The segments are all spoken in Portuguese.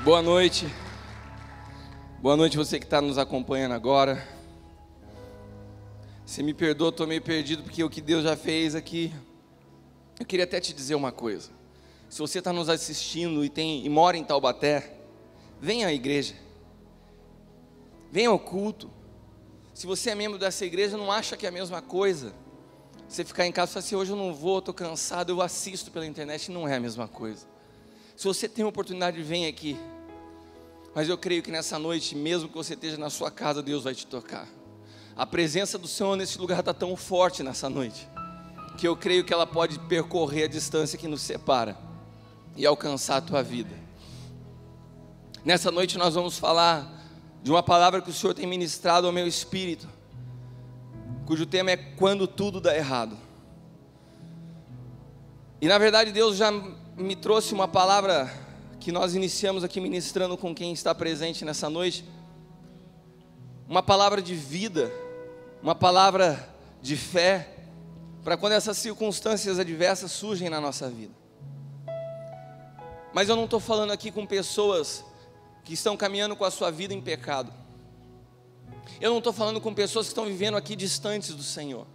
Boa noite. Boa noite você que está nos acompanhando agora. Você me perdoa, estou meio perdido porque o que Deus já fez aqui. Eu queria até te dizer uma coisa. Se você está nos assistindo e mora em Taubaté, venha à igreja. Venha ao culto. Se você é membro dessa igreja, não acha que é a mesma coisa. Você ficar em casa e falar assim, hoje eu não vou, estou cansado, eu assisto pela internet, não é a mesma coisa. Se você tem a oportunidade, vem aqui. Mas eu creio que nessa noite, mesmo que você esteja na sua casa, Deus vai te tocar. A presença do Senhor nesse lugar está tão forte nessa noite, que eu creio que ela pode percorrer a distância que nos separa e alcançar a tua vida. Nessa noite nós vamos falar de uma palavra que o Senhor tem ministrado ao meu espírito, cujo tema é quando tudo dá errado. E na verdade Deus já me trouxe uma palavra que nós iniciamos aqui ministrando com quem está presente nessa noite, uma palavra de vida, uma palavra de fé, para quando essas circunstâncias adversas surgem na nossa vida. Mas eu não estou falando aqui com pessoas que estão caminhando com a sua vida em pecado. Eu não estou falando com pessoas que estão vivendo aqui distantes do Senhor.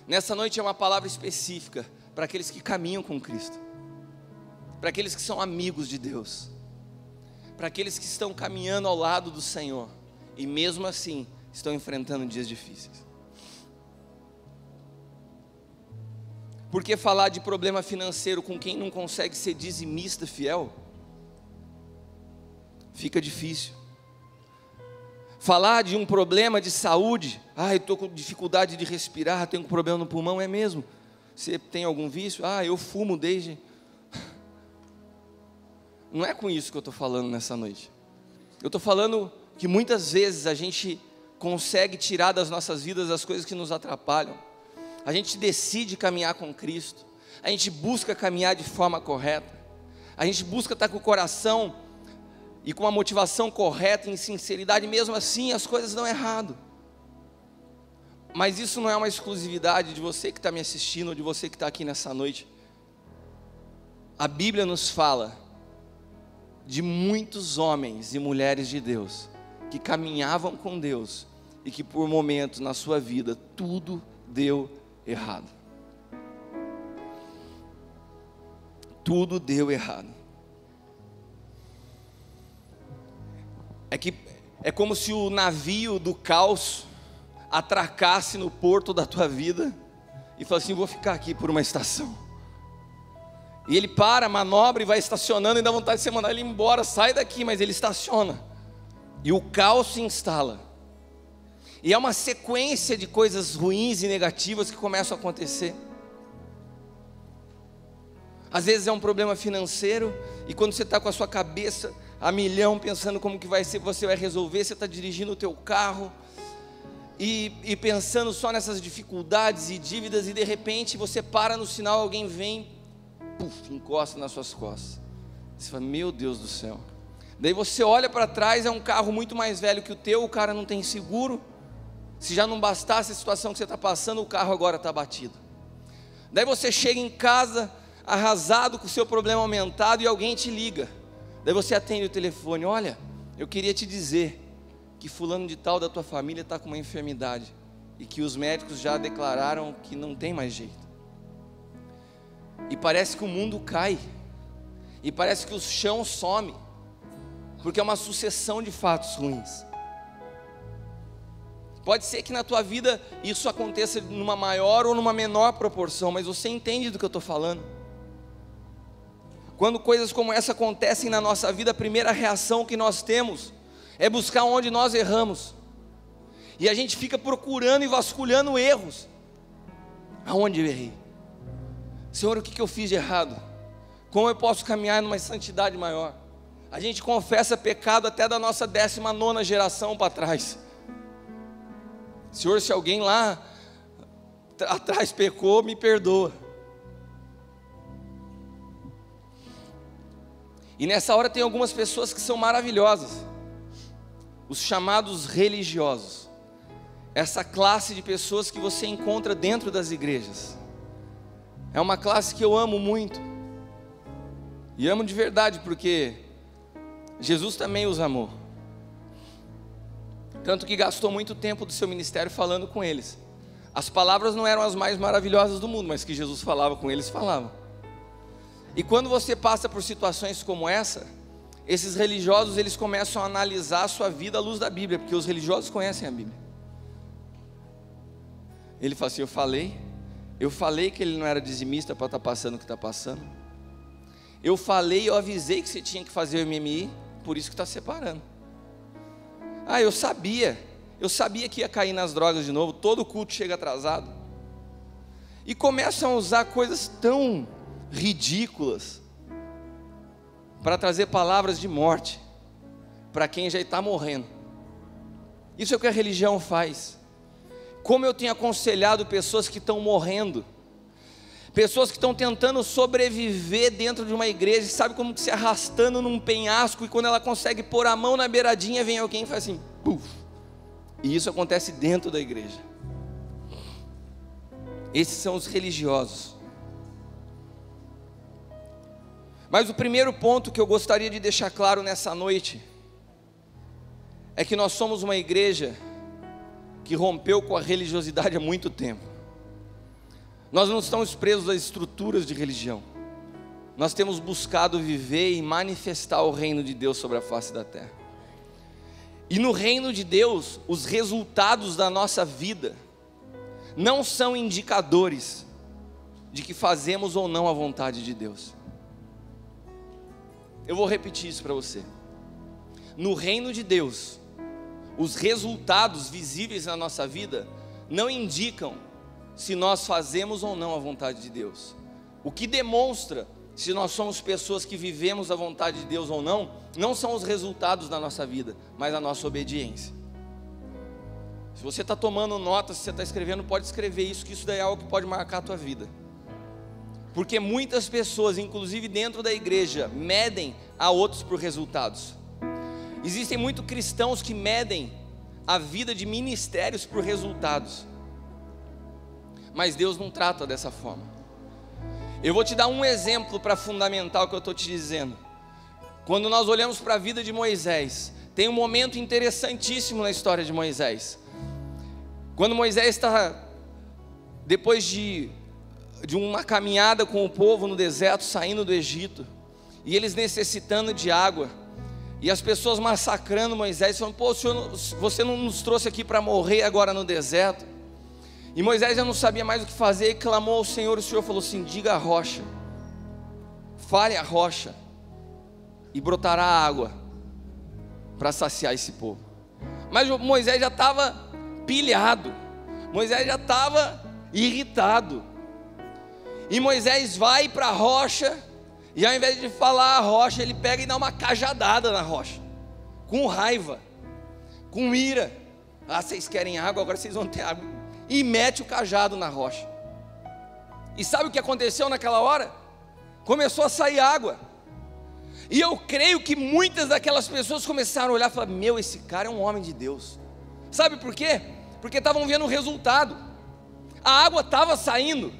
Nessa noite é uma palavra específica para aqueles que caminham com Cristo, para aqueles que são amigos de Deus, para aqueles que estão caminhando ao lado do Senhor e mesmo assim estão enfrentando dias difíceis. Por que falar de problema financeiro com quem não consegue ser dizimista fiel? Fica difícil. Falar de um problema de saúde, eu estou com dificuldade de respirar, tenho um problema no pulmão, é mesmo? Você tem algum vício? Eu fumo desde... Não é com isso que eu estou falando nessa noite. Eu estou falando que muitas vezes a gente consegue tirar das nossas vidas as coisas que nos atrapalham. A gente decide caminhar com Cristo. A gente busca caminhar de forma correta. A gente busca estar com o coração e com a motivação correta, em sinceridade. Mesmo assim as coisas dão errado. Mas isso não é uma exclusividade de você que está me assistindo, ou de você que está aqui nessa noite. A Bíblia nos fala de muitos homens e mulheres de Deus, que caminhavam com Deus, e que por momentos na sua vida, tudo deu errado. Tudo deu errado. É como se o navio do caos atracasse no porto da tua vida, e falasse assim, vou ficar aqui por uma estação. E ele para, manobra e vai estacionando, e dá vontade de você mandar ele embora, sai daqui, mas ele estaciona. E o caos se instala. E é uma sequência de coisas ruins e negativas que começam a acontecer. Às vezes é um problema financeiro, e quando você está com a sua cabeça a milhão, pensando como que vai ser, você vai resolver, você está dirigindo o teu carro, e pensando só nessas dificuldades e dívidas, e de repente você para no sinal, alguém vem, encosta nas suas costas. Você fala, meu Deus do céu. Daí você olha para trás, é um carro muito mais velho que o teu, o cara não tem seguro. Se já não bastasse a situação que você está passando, o carro agora está batido. Daí você chega em casa, arrasado, com o seu problema aumentado, e alguém te liga. Daí você atende o telefone, olha, eu queria te dizer que fulano de tal da tua família está com uma enfermidade, e que os médicos já declararam que não tem mais jeito. E parece que o mundo cai, e parece que o chão some, porque é uma sucessão de fatos ruins. Pode ser que na tua vida isso aconteça numa maior ou numa menor proporção, mas você entende do que eu estou falando. Quando coisas como essa acontecem na nossa vida, a primeira reação que nós temos é buscar onde nós erramos, e a gente fica procurando e vasculhando erros. Aonde eu errei? Senhor, o que eu fiz de errado? Como eu posso caminhar numa santidade maior? A gente confessa pecado até da nossa 19ª geração para trás. Senhor, se alguém lá atrás pecou, me perdoa. E nessa hora tem algumas pessoas que são maravilhosas, os chamados religiosos. Essa classe de pessoas que você encontra dentro das igrejas. É uma classe que eu amo muito. E amo de verdade, porque Jesus também os amou. Tanto que gastou muito tempo do seu ministério falando com eles. As palavras não eram as mais maravilhosas do mundo, mas que Jesus falava com eles, falava. E quando você passa por situações como essa, esses religiosos, eles começam a analisar a sua vida à luz da Bíblia, porque os religiosos conhecem a Bíblia. Ele fala assim: eu falei que ele não era dizimista para estar passando o que está passando. Eu avisei que você tinha que fazer o MMI, por isso que está separando. Eu sabia que ia cair nas drogas de novo, todo culto chega atrasado. E começam a usar coisas tão ridículas para trazer palavras de morte para quem já está morrendo. Isso é o que a religião faz. Como eu tenho aconselhado pessoas que estão morrendo, pessoas que estão tentando sobreviver dentro de uma igreja, sabe como que se arrastando num penhasco, e quando ela consegue pôr a mão na beiradinha, vem alguém e faz assim, puf. E isso acontece dentro da igreja. Esses são os religiosos. Mas o primeiro ponto que eu gostaria de deixar claro nessa noite é que nós somos uma igreja que rompeu com a religiosidade há muito tempo. Nós não estamos presos às estruturas de religião. Nós temos buscado viver e manifestar o reino de Deus sobre a face da terra. E no reino de Deus, os resultados da nossa vida não são indicadores de que fazemos ou não a vontade de Deus. Eu vou repetir isso para você. No reino de Deus, os resultados visíveis na nossa vida não indicam se nós fazemos ou não a vontade de Deus. O que demonstra se nós somos pessoas que vivemos a vontade de Deus ou não, não são os resultados da nossa vida, mas a nossa obediência. Se você está tomando nota, se você está escrevendo, pode escrever isso, que isso daí é algo que pode marcar a tua vida. Porque muitas pessoas, inclusive dentro da igreja, medem a outros por resultados. Existem muitos cristãos que medem a vida de ministérios por resultados. Mas Deus não trata dessa forma. Eu vou te dar um exemplo para fundamentar o que eu estou te dizendo. Quando nós olhamos para a vida de Moisés, tem um momento interessantíssimo na história de Moisés. Quando Moisés está, depois de uma caminhada com o povo no deserto, saindo do Egito, e eles necessitando de água, e as pessoas massacrando Moisés, falando: pô, você não nos trouxe aqui para morrer agora no deserto? E Moisés já não sabia mais o que fazer, e clamou ao Senhor. O Senhor falou assim: diga a rocha, fale a rocha, e brotará água para saciar esse povo. Mas Moisés já estava pilhado, Moisés já estava irritado, e Moisés vai para a rocha, e ao invés de falar a rocha, ele pega e dá uma cajadada na rocha, com raiva, com ira. Vocês querem água, agora vocês vão ter água. E mete o cajado na rocha. E sabe o que aconteceu naquela hora? Começou a sair água. E eu creio que muitas daquelas pessoas começaram a olhar e falar: meu, esse cara é um homem de Deus. Sabe por quê? Porque estavam vendo o resultado. A água estava saindo.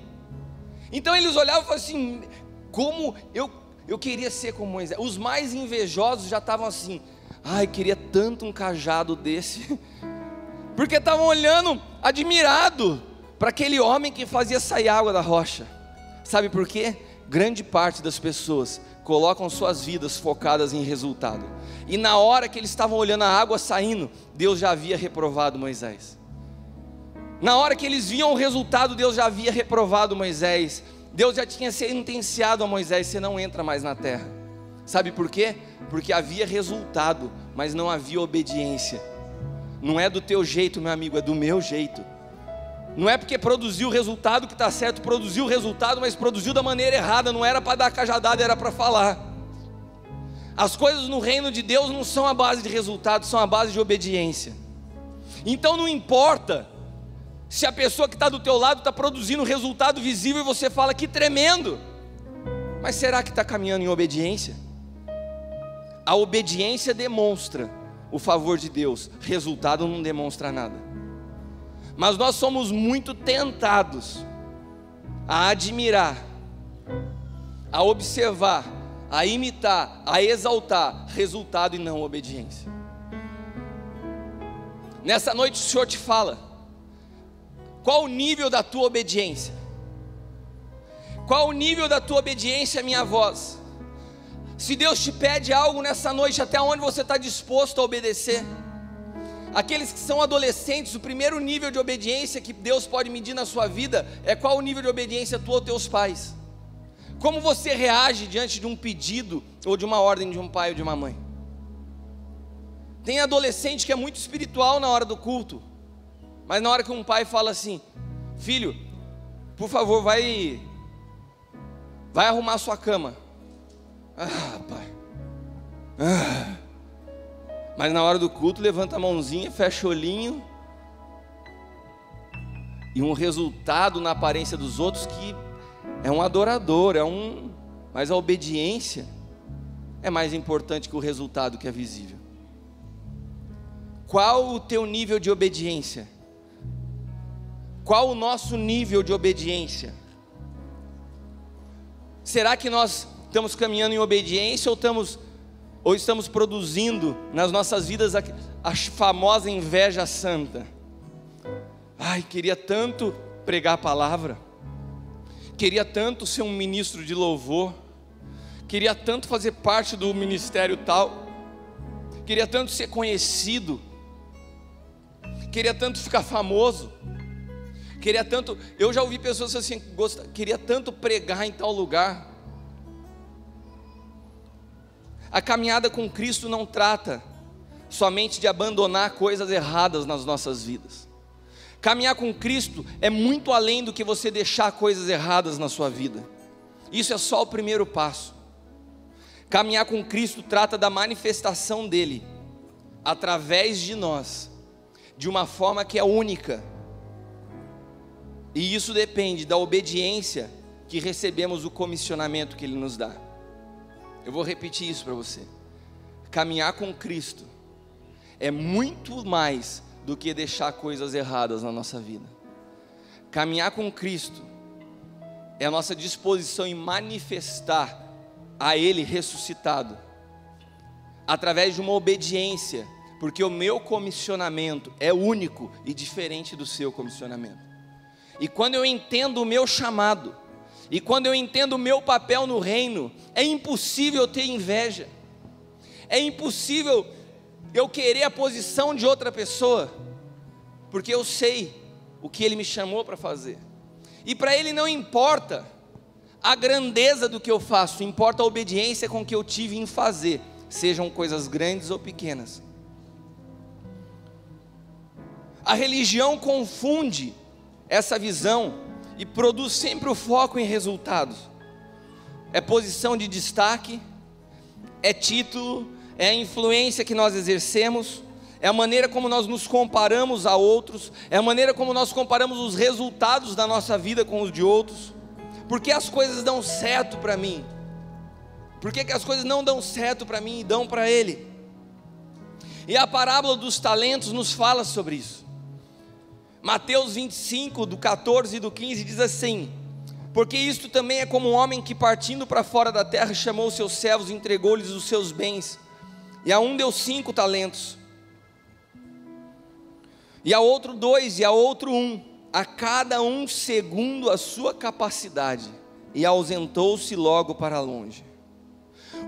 Então eles olhavam e falavam assim: como eu queria ser como Moisés. Os mais invejosos já estavam assim: ai, queria tanto um cajado desse. Porque estavam olhando admirado para aquele homem que fazia sair água da rocha. Sabe por quê? Grande parte das pessoas colocam suas vidas focadas em resultado. E na hora que eles estavam olhando a água saindo, Deus já havia reprovado Moisés. Na hora que eles viam o resultado, Deus já havia reprovado Moisés. Deus já tinha sentenciado a Moisés: você não entra mais na terra. Sabe por quê? Porque havia resultado, mas não havia obediência. Não é do teu jeito, meu amigo, é do meu jeito. Não é porque produziu o resultado que está certo, produziu o resultado, mas produziu da maneira errada. Não era para dar cajadada, era para falar. As coisas no reino de Deus não são a base de resultado, são a base de obediência. Então não importa se a pessoa que está do teu lado está produzindo um resultado visível e você fala: que tremendo. Mas será que está caminhando em obediência? A obediência demonstra o favor de Deus, resultado não demonstra nada. Mas nós somos muito tentados a admirar, a observar a imitar, a exaltar resultado e não obediência. Nessa noite o Senhor te fala: qual o nível da tua obediência? Qual o nível da tua obediência à minha voz? Se Deus te pede algo nessa noite, até onde você está disposto a obedecer? Aqueles que são adolescentes, o primeiro nível de obediência que Deus pode medir na sua vida é qual o nível de obediência tua aos teus pais. Como você reage diante de um pedido ou de uma ordem de um pai ou de uma mãe? Tem adolescente que é muito espiritual na hora do culto, mas na hora que um pai fala assim: filho, por favor, vai arrumar sua cama. Pai. Mas na hora do culto levanta a mãozinha, fecha o olhinho, e um resultado na aparência dos outros que é um adorador, mas a obediência é mais importante que o resultado que é visível. Qual o teu nível de obediência? Qual o nosso nível de obediência? Será que nós estamos caminhando em obediência ou estamos produzindo nas nossas vidas a famosa inveja santa? Ai, queria tanto pregar a palavra, queria tanto ser um ministro de louvor, queria tanto fazer parte do ministério tal, queria tanto ser conhecido, queria tanto ficar famoso, queria tanto. Eu já ouvi pessoas assim: queria tanto pregar em tal lugar. A caminhada com Cristo não trata somente de abandonar coisas erradas nas nossas vidas. Caminhar com Cristo é muito além do que você deixar coisas erradas na sua vida. Isso é só o primeiro passo. Caminhar com Cristo trata da manifestação dele através de nós, de uma forma que é única. E isso depende da obediência que recebemos o comissionamento que ele nos dá. Eu vou repetir isso para você. Caminhar com Cristo é muito mais do que deixar coisas erradas na nossa vida. Caminhar com Cristo é a nossa disposição em manifestar a Ele ressuscitado, através de uma obediência, porque o meu comissionamento é único e diferente do seu comissionamento. E quando eu entendo o meu chamado, e quando eu entendo o meu papel no reino, é impossível ter inveja, é impossível eu querer a posição de outra pessoa, porque eu sei o que Ele me chamou para fazer, e para Ele não importa a grandeza do que eu faço, importa a obediência com que eu tive em fazer, sejam coisas grandes ou pequenas. A religião confunde essa visão e produz sempre o foco em resultados. É posição de destaque, é título, é a influência que nós exercemos, é a maneira como nós nos comparamos a outros, é a maneira como nós comparamos os resultados da nossa vida com os de outros. Por que as coisas dão certo para mim? Por que as coisas não dão certo para mim e dão para ele? E a parábola dos talentos nos fala sobre isso. Mateus 25, do 14 e do 15 diz assim: porque isto também é como um homem que, partindo para fora da terra, chamou os seus servos e entregou-lhes os seus bens. E a um deu 5 talentos, e a outro 2, e a outro 1, a cada um segundo a sua capacidade, e ausentou-se logo para longe.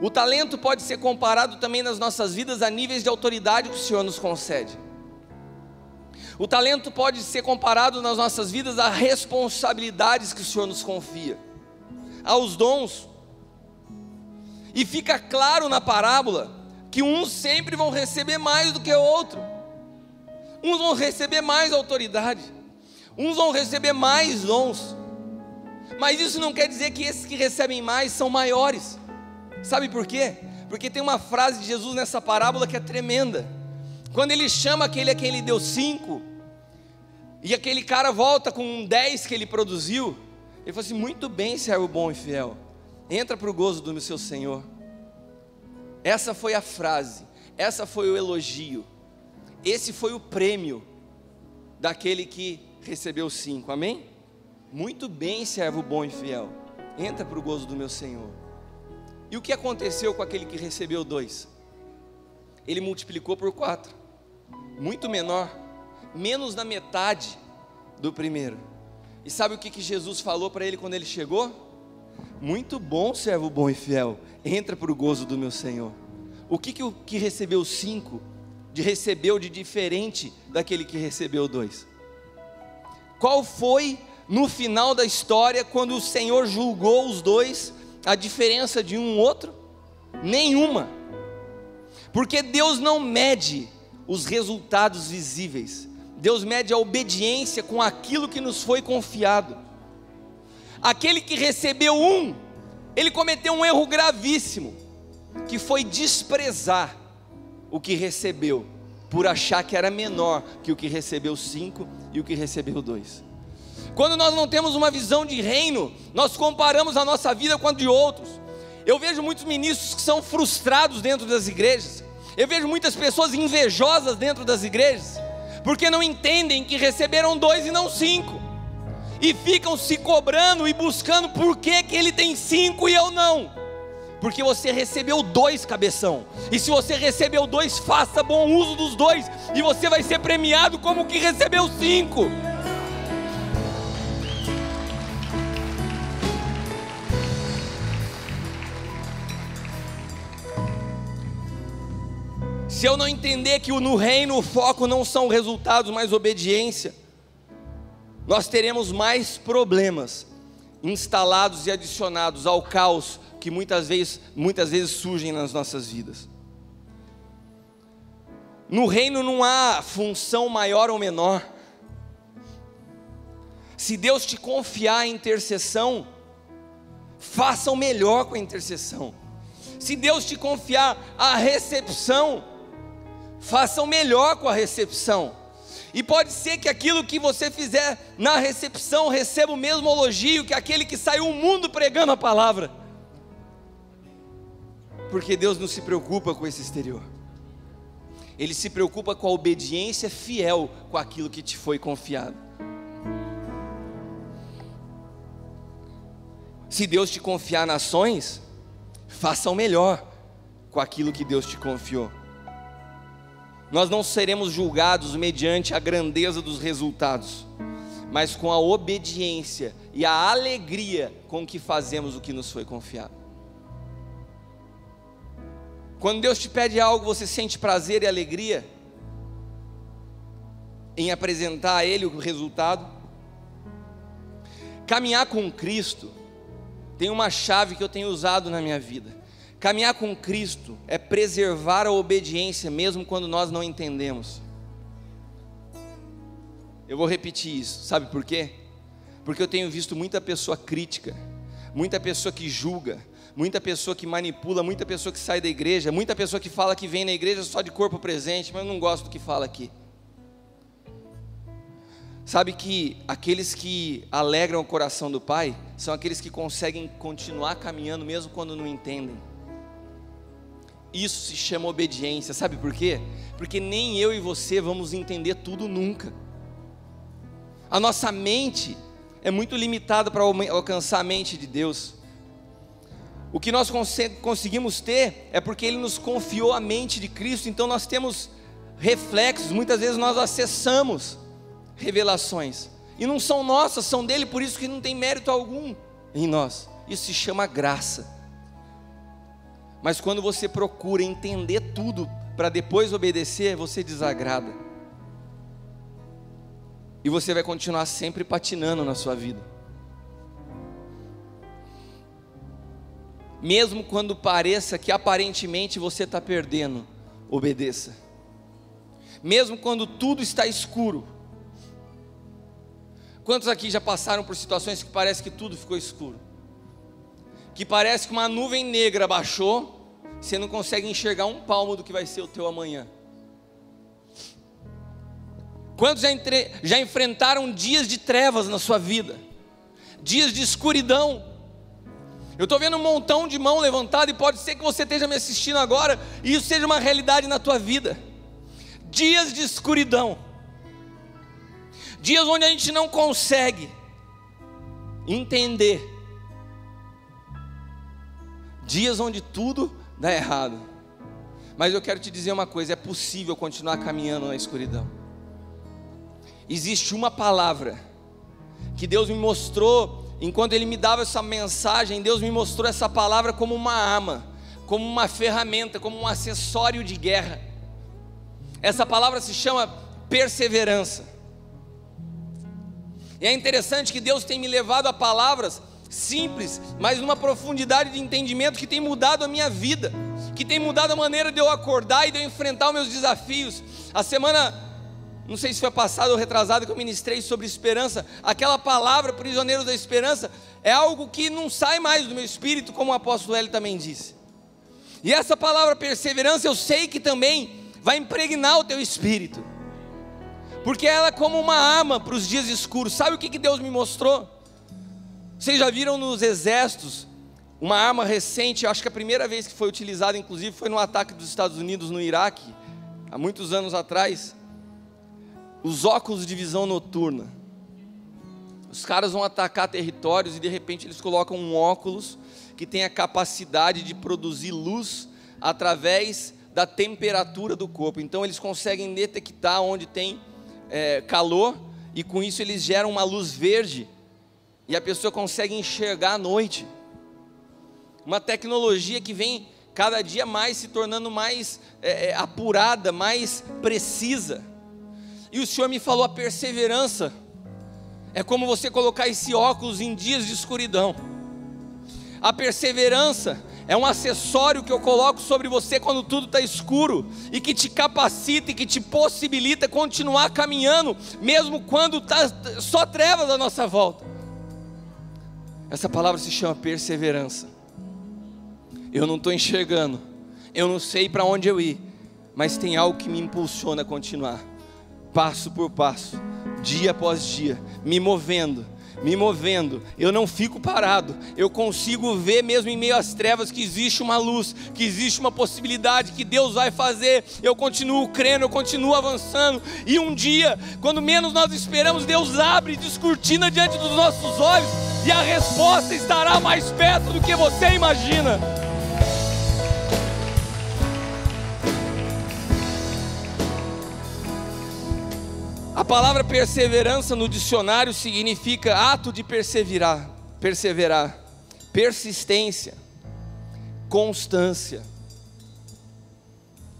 O talento pode ser comparado também nas nossas vidas a níveis de autoridade que o Senhor nos concede. O talento pode ser comparado nas nossas vidas a responsabilidades que o Senhor nos confia, aos dons. E fica claro na parábola que uns sempre vão receber mais do que o outro. Uns vão receber mais autoridade, uns vão receber mais dons. Mas isso não quer dizer que esses que recebem mais são maiores. Sabe por quê? Porque tem uma frase de Jesus nessa parábola que é tremenda. Quando ele chama aquele a quem ele deu 5, e aquele cara volta com 10 que ele produziu, ele fala assim: muito bem, servo bom e fiel, entra para o gozo do seu Senhor. Essa foi a frase, essa foi o elogio, esse foi o prêmio daquele que recebeu 5, amém? Muito bem, servo bom e fiel, entra para o gozo do meu Senhor. E o que aconteceu com aquele que recebeu 2? Ele multiplicou por 4, muito menor, menos da metade do primeiro. E sabe o que Jesus falou para ele quando ele chegou? Muito bom, servo bom e fiel, entra para o gozo do meu Senhor. O que o que recebeu 5 recebeu de diferente daquele que recebeu 2? Qual foi no final da história, quando o Senhor julgou os 2, a diferença de um outro? Nenhuma. Porque Deus não mede os resultados visíveis, Deus mede a obediência com aquilo que nos foi confiado. Aquele que recebeu 1, ele cometeu um erro gravíssimo, que foi desprezar o que recebeu, por achar que era menor que o que recebeu 5 e o que recebeu 2. Quando nós não temos uma visão de reino, nós comparamos a nossa vida com a de outros. Eu vejo muitos ministros que são frustrados dentro das igrejas. Eu vejo muitas pessoas invejosas dentro das igrejas, porque não entendem que receberam 2 e não 5, e ficam se cobrando e buscando por que ele tem 5 e eu não. Porque você recebeu 2, cabeção, e se você recebeu 2, faça bom uso dos 2, e você vai ser premiado como o que recebeu 5. Se eu não entender que no reino o foco não são resultados, mas obediência, nós teremos mais problemas instalados e adicionados ao caos que muitas vezes surgem nas nossas vidas. No reino não há função maior ou menor. Se Deus te confiar a intercessão, faça o melhor com a intercessão. Se Deus te confiar a recepção, faça o melhor com a recepção. E pode ser que aquilo que você fizer na recepção receba o mesmo elogio que aquele que saiu o mundo pregando a palavra. Porque Deus não se preocupa com esse exterior. Ele se preocupa com a obediência fiel com aquilo que te foi confiado. Se Deus te confiar nações, faça o melhor com aquilo que Deus te confiou. Nós não seremos julgados mediante a grandeza dos resultados, mas com a obediência e a alegria com que fazemos o que nos foi confiado. Quando Deus te pede algo, você sente prazer e alegria em apresentar a Ele o resultado? Caminhar com Cristo tem uma chave que eu tenho usado na minha vida. Caminhar com Cristo é preservar a obediência mesmo quando nós não entendemos. Eu vou repetir isso, sabe por quê? Porque eu tenho visto muita pessoa crítica, muita pessoa que julga, muita pessoa que manipula, muita pessoa que sai da igreja, muita pessoa que fala que vem na igreja só de corpo presente, mas eu não gosto do que fala aqui. Sabe que aqueles que alegram o coração do Pai são aqueles que conseguem continuar caminhando mesmo quando não entendem. Isso se chama obediência, sabe por quê? Porque nem eu e você vamos entender tudo nunca. A nossa mente é muito limitada para alcançar a mente de Deus. O que nós conseguimos ter é porque Ele nos confiou a mente de Cristo, então nós temos reflexos, muitas vezes nós acessamos revelações, e não são nossas, são dele, por isso que não tem mérito algum em nós. Isso se chama graça. Mas quando você procura entender tudo para depois obedecer, você desagrada. E você vai continuar sempre patinando na sua vida. Mesmo quando pareça que aparentemente você está perdendo, obedeça. Mesmo quando tudo está escuro. Quantos aqui já passaram por situações que parece que tudo ficou escuro? Que parece que uma nuvem negra baixou, você não consegue enxergar um palmo do que vai ser o teu amanhã. Quantos já enfrentaram dias de trevas na sua vida? Dias de escuridão? Eu estou vendo um montão de mão levantada, e pode ser que você esteja me assistindo agora e isso seja uma realidade na tua vida. Dias de escuridão, dias onde a gente não consegue entender, dias onde tudo dá errado. Mas eu quero te dizer uma coisa: é possível continuar caminhando na escuridão. Existe uma palavra que Deus me mostrou, enquanto Ele me dava essa mensagem, Deus me mostrou essa palavra como uma arma, como uma ferramenta, como um acessório de guerra. Essa palavra se chama perseverança. E é interessante que Deus tem me levado a palavras simples, mas numa profundidade de entendimento que tem mudado a minha vida, que tem mudado a maneira de eu acordar e de eu enfrentar os meus desafios. A semana, não sei se foi passada ou retrasada, que eu ministrei sobre esperança. Aquela palavra, prisioneiros da esperança, é algo que não sai mais do meu espírito, como o apóstolo Hélio também disse. E essa palavra perseverança, eu sei que também vai impregnar o teu espírito, porque ela é como uma arma para os dias escuros. Sabe o que Deus me mostrou? Vocês já viram nos exércitos uma arma recente? Eu acho que a primeira vez que foi utilizada, inclusive, foi no ataque dos Estados Unidos no Iraque, há muitos anos atrás. Os óculos de visão noturna. Os caras vão atacar territórios e de repente eles colocam um óculos que tem a capacidade de produzir luz através da temperatura do corpo. Então eles conseguem detectar onde tem calor, e com isso eles geram uma luz verde, e a pessoa consegue enxergar à noite. Uma tecnologia que vem cada dia mais se tornando mais apurada, mais precisa. E o Senhor me falou: a perseverança é como você colocar esse óculos em dias de escuridão. A perseverança é um acessório que eu coloco sobre você quando tudo está escuro, e que te capacita e que te possibilita continuar caminhando, mesmo quando está só trevas à nossa volta. Essa palavra se chama perseverança. Eu não estou enxergando, eu não sei para onde eu ir, mas tem algo que me impulsiona a continuar, passo por passo, dia após dia, me movendo. Eu não fico parado, eu consigo ver mesmo em meio às trevas que existe uma luz, que existe uma possibilidade, que Deus vai fazer. Eu continuo crendo, eu continuo avançando, e um dia, quando menos nós esperamos, Deus abre e descortina diante dos nossos olhos, e a resposta estará mais perto do que você imagina. A palavra perseverança no dicionário significa ato de perseverar, persistência, constância.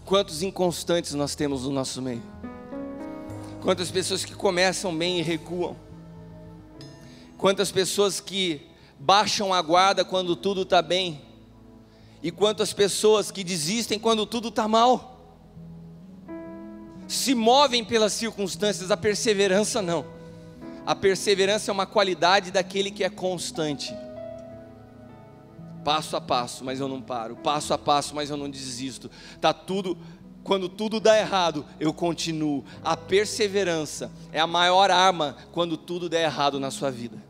Quantos inconstantes nós temos no nosso meio? Quantas pessoas que começam bem e recuam? Quantas pessoas que baixam a guarda quando tudo está bem? E quantas pessoas que desistem quando tudo está mal? Se movem pelas circunstâncias. A perseverança não. A perseverança é uma qualidade daquele que é constante. Passo a passo, mas eu não paro. Passo a passo, mas eu não desisto. Quando tudo dá errado, eu continuo. A perseverança é a maior arma quando tudo der errado na sua vida.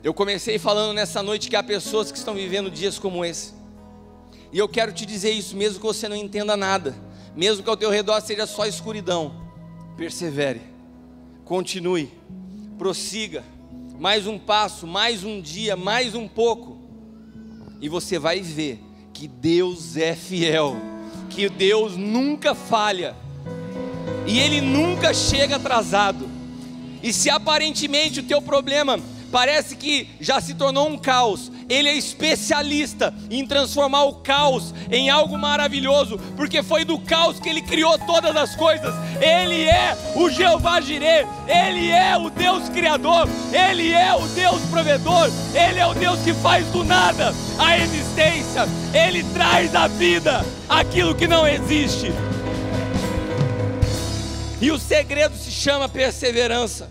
Eu comecei falando nessa noite que há pessoas que estão vivendo dias como esse, e eu quero te dizer isso, mesmo que você não entenda nada, mesmo que ao teu redor seja só escuridão, persevere, continue, prossiga, mais um passo, mais um dia, mais um pouco, e você vai ver que Deus é fiel, que Deus nunca falha, e Ele nunca chega atrasado. E se aparentemente o teu problema parece que já se tornou um caos, Ele é especialista em transformar o caos em algo maravilhoso, porque foi do caos que Ele criou todas as coisas. Ele é o Jeová Jireh, Ele é o Deus Criador, Ele é o Deus Provedor, Ele é o Deus que faz do nada a existência, Ele traz à vida aquilo que não existe. E o segredo se chama perseverança.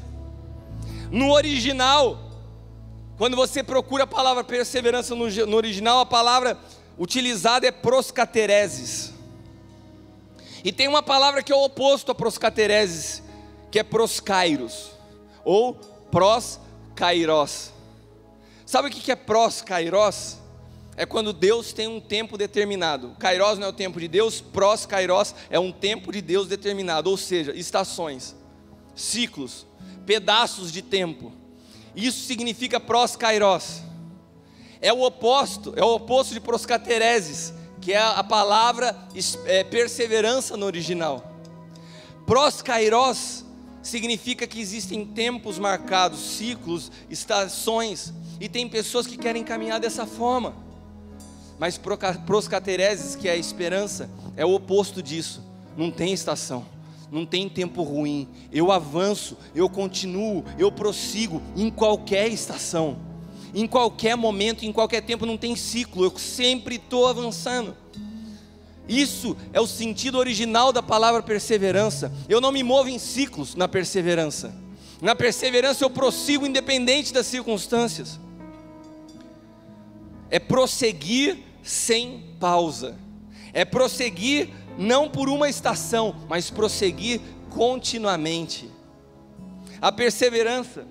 No original, quando você procura a palavra perseverança no original, a palavra utilizada é proscatereses. E tem uma palavra que é o oposto a proscatereses, que é proskairos, ou proskairos. Sabe o que é proskairos? É quando Deus tem um tempo determinado. Kairos não é o tempo de Deus, proskairos é um tempo de Deus determinado, ou seja, estações, ciclos, pedaços de tempo. Isso significa proskairos. é o oposto de proscatereses, que é a palavra perseverança no original. Proskairos significa que existem tempos marcados, ciclos, estações, e tem pessoas que querem caminhar dessa forma. Mas proscatereses, que é a esperança, é o oposto disso. Não tem estação, não tem tempo ruim. Eu avanço, eu continuo, eu prossigo em qualquer estação, em qualquer momento, em qualquer tempo. Não tem ciclo, eu sempre estou avançando. Isso é o sentido original da palavra perseverança. Eu não me movo em ciclos na perseverança. Na perseverança eu prossigo independente das circunstâncias. É prosseguir sem pausa. É prosseguir não por uma estação, mas prosseguir continuamente. A perseverança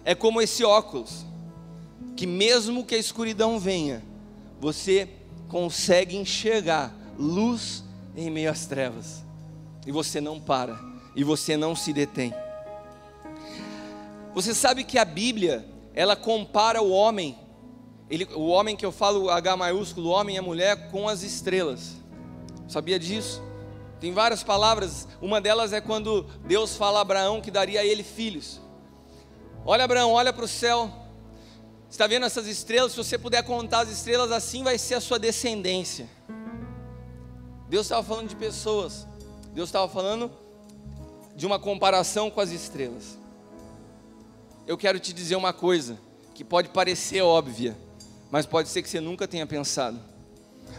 é como esse óculos, que mesmo que a escuridão venha, você consegue enxergar luz em meio às trevas, e você não para, e você não se detém. Você sabe que a Bíblia, ela compara o homem, o homem que eu falo H maiúsculo, o homem e a mulher, com as estrelas. Sabia disso? Tem várias palavras, uma delas é quando Deus fala a Abraão que daria a ele filhos. Olha, Abraão, olha para o céu, está vendo essas estrelas? Se você puder contar as estrelas, assim vai ser a sua descendência. Deus estava falando de pessoas, Deus estava falando de uma comparação com as estrelas. Eu quero te dizer uma coisa, que pode parecer óbvia, mas pode ser que você nunca tenha pensado.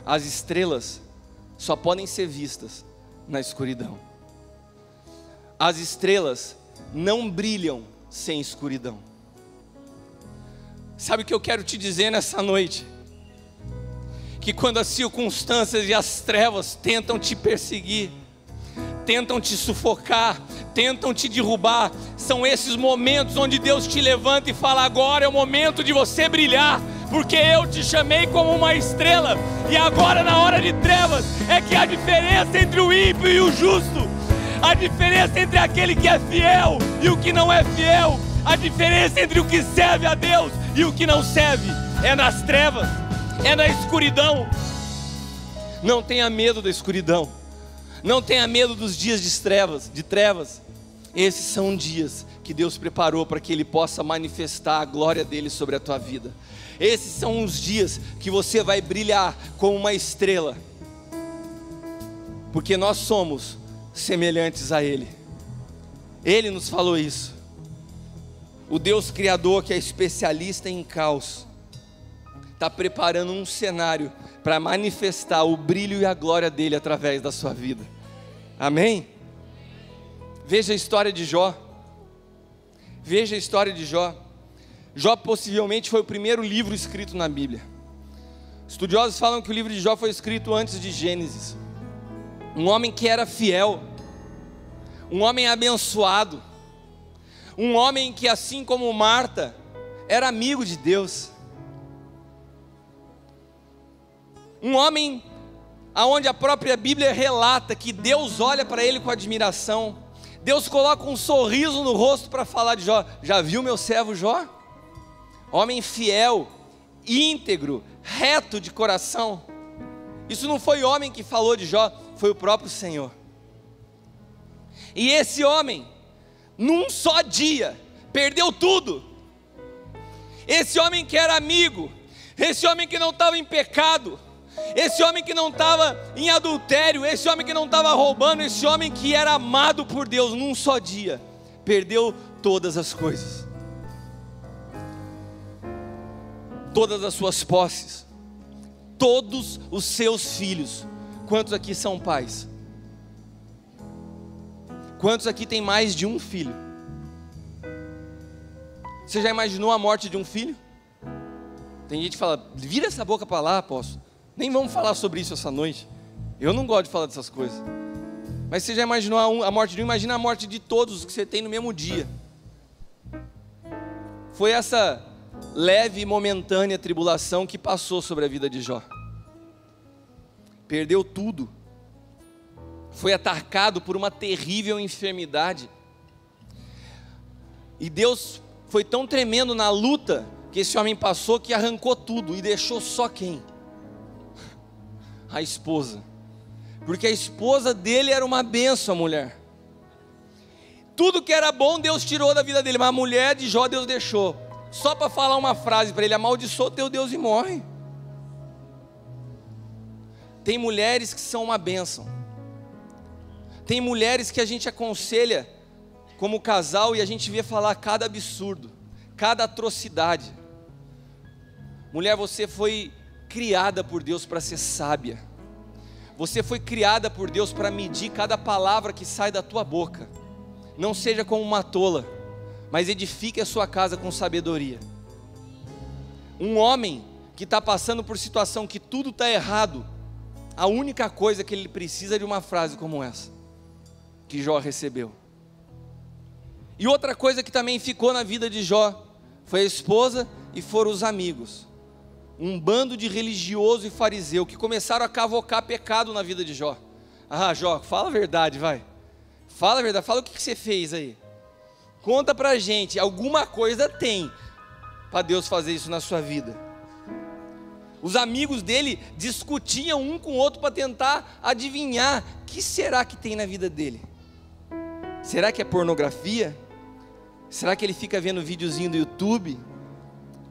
As estrelas só podem ser vistas na escuridão. As estrelas não brilham sem escuridão. Sabe o que eu quero te dizer nessa noite? Que quando as circunstâncias e as trevas tentam te perseguir, tentam te sufocar, tentam te derrubar, são esses momentos onde Deus te levanta e fala: agora é o momento de você brilhar, porque eu te chamei como uma estrela, e agora na hora de trevas é que a diferença entre o ímpio e o justo, a diferença entre aquele que é fiel e o que não é fiel, a diferença entre o que serve a Deus e o que não serve, é nas trevas, é na escuridão. Não tenha medo da escuridão, não tenha medo dos dias de trevas. Esses são dias que Deus preparou para que Ele possa manifestar a glória dEle sobre a tua vida. Esses são os dias que você vai brilhar como uma estrela, porque nós somos semelhantes a Ele. Ele nos falou isso. O Deus Criador, que é especialista em caos, está preparando um cenário para manifestar o brilho e a glória dEle através da sua vida. Amém? Veja a história de Jó. Veja a história de Jó. Jó possivelmente foi o primeiro livro escrito na Bíblia. Estudiosos falam que o livro de Jó foi escrito antes de Gênesis. Um homem que era fiel, um homem abençoado, um homem que, assim como Marta, era amigo de Deus. Um homem aonde a própria Bíblia relata que Deus olha para ele com admiração. Deus coloca um sorriso no rosto para falar de Jó. Já viu meu servo Jó? Homem fiel, íntegro, reto de coração. Isso não foi o homem que falou de Jó, foi o próprio Senhor. E esse homem, num só dia, perdeu tudo. Esse homem que era amigo, esse homem que não estava em pecado, esse homem que não estava em adultério, esse homem que não estava roubando, esse homem que era amado por Deus, num só dia, perdeu todas as coisas, todas as suas posses, todos os seus filhos. Quantos aqui são pais? Quantos aqui tem mais de um filho? Você já imaginou a morte de um filho? Tem gente que fala: vira essa boca para lá, apóstolo. Nem vamos falar sobre isso essa noite. Eu não gosto de falar dessas coisas. Mas você já imaginou a morte de um? Imagina a morte de todos que você tem no mesmo dia. Foi essa leve e momentânea tribulação que passou sobre a vida de Jó. Perdeu tudo. Foi atacado por uma terrível enfermidade. E Deus foi tão tremendo na luta que esse homem passou, que arrancou tudo e deixou só quem? A esposa. Porque a esposa dele era uma bênção, a mulher. Tudo que era bom Deus tirou da vida dele, mas a mulher de Jó Deus deixou, só para falar uma frase para ele: amaldiçoa teu Deus e morre. Tem mulheres que são uma bênção. Tem mulheres que a gente aconselha como casal e a gente vê falar cada absurdo, cada atrocidade. Mulher, você foi criada por Deus para ser sábia. Você foi criada por Deus para medir cada palavra que sai da tua boca. Não seja como uma tola, mas edifique a sua casa com sabedoria. Um homem que está passando por situação que tudo está errado, a única coisa que ele precisa é de uma frase como essa, que Jó recebeu. E outra coisa que também ficou na vida de Jó, foi a esposa e foram os amigos. Um bando de religioso e fariseu, que começaram a cavocar pecado na vida de Jó. Ah, Jó, fala a verdade, vai. Fala a verdade, fala o que você fez aí. Conta pra gente, alguma coisa tem para Deus fazer isso na sua vida. Os amigos dele discutiam um com o outro para tentar adivinhar o que será que tem na vida dele. Será que é pornografia? Será que ele fica vendo videozinho do YouTube?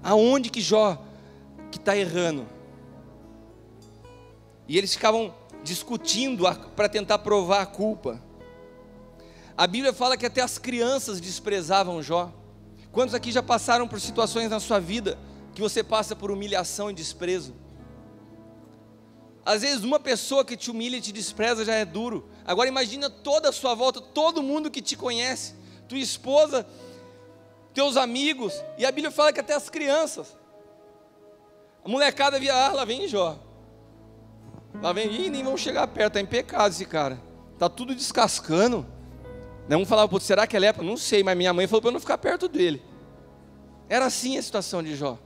Aonde que Jó que está errando? E eles ficavam discutindo para tentar provar a culpa. A Bíblia fala que até as crianças desprezavam Jó. Quantos aqui já passaram por situações na sua vida que você passa por humilhação e desprezo? Às vezes uma pessoa que te humilha e te despreza já é duro. Agora imagina toda a sua volta, todo mundo que te conhece, tua esposa, teus amigos, e a Bíblia fala que até as crianças. A molecada via, lá vem Jó. Lá vem, nem vão chegar perto, está em pecado esse cara. Está tudo descascando. Um falava, será que é lepra? Não sei, mas minha mãe falou para eu não ficar perto dele. Era assim a situação de Jó.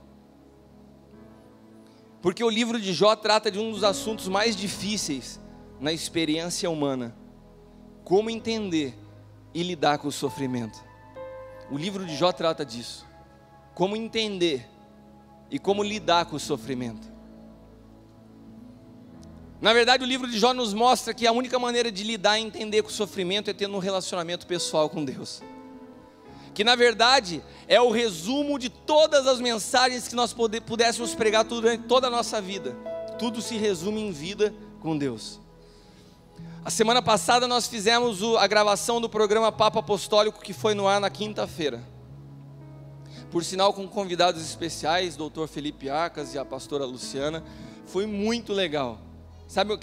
Porque o livro de Jó trata de um dos assuntos mais difíceis na experiência humana: como entender e lidar com o sofrimento. O livro de Jó trata disso: como entender e como lidar com o sofrimento. Na verdade, o livro de Jó nos mostra que a única maneira de lidar e entender com o sofrimento é tendo um relacionamento pessoal com Deus. Que na verdade é o resumo de todas as mensagens que nós pudéssemos pregar durante toda a nossa vida. Tudo se resume em vida com Deus. A semana passada nós fizemos a gravação do programa Papo Apostólico, que foi no ar na quinta-feira. Por sinal, com convidados especiais, Dr. Felipe Arcas e a pastora Luciana. Foi muito legal. Sabe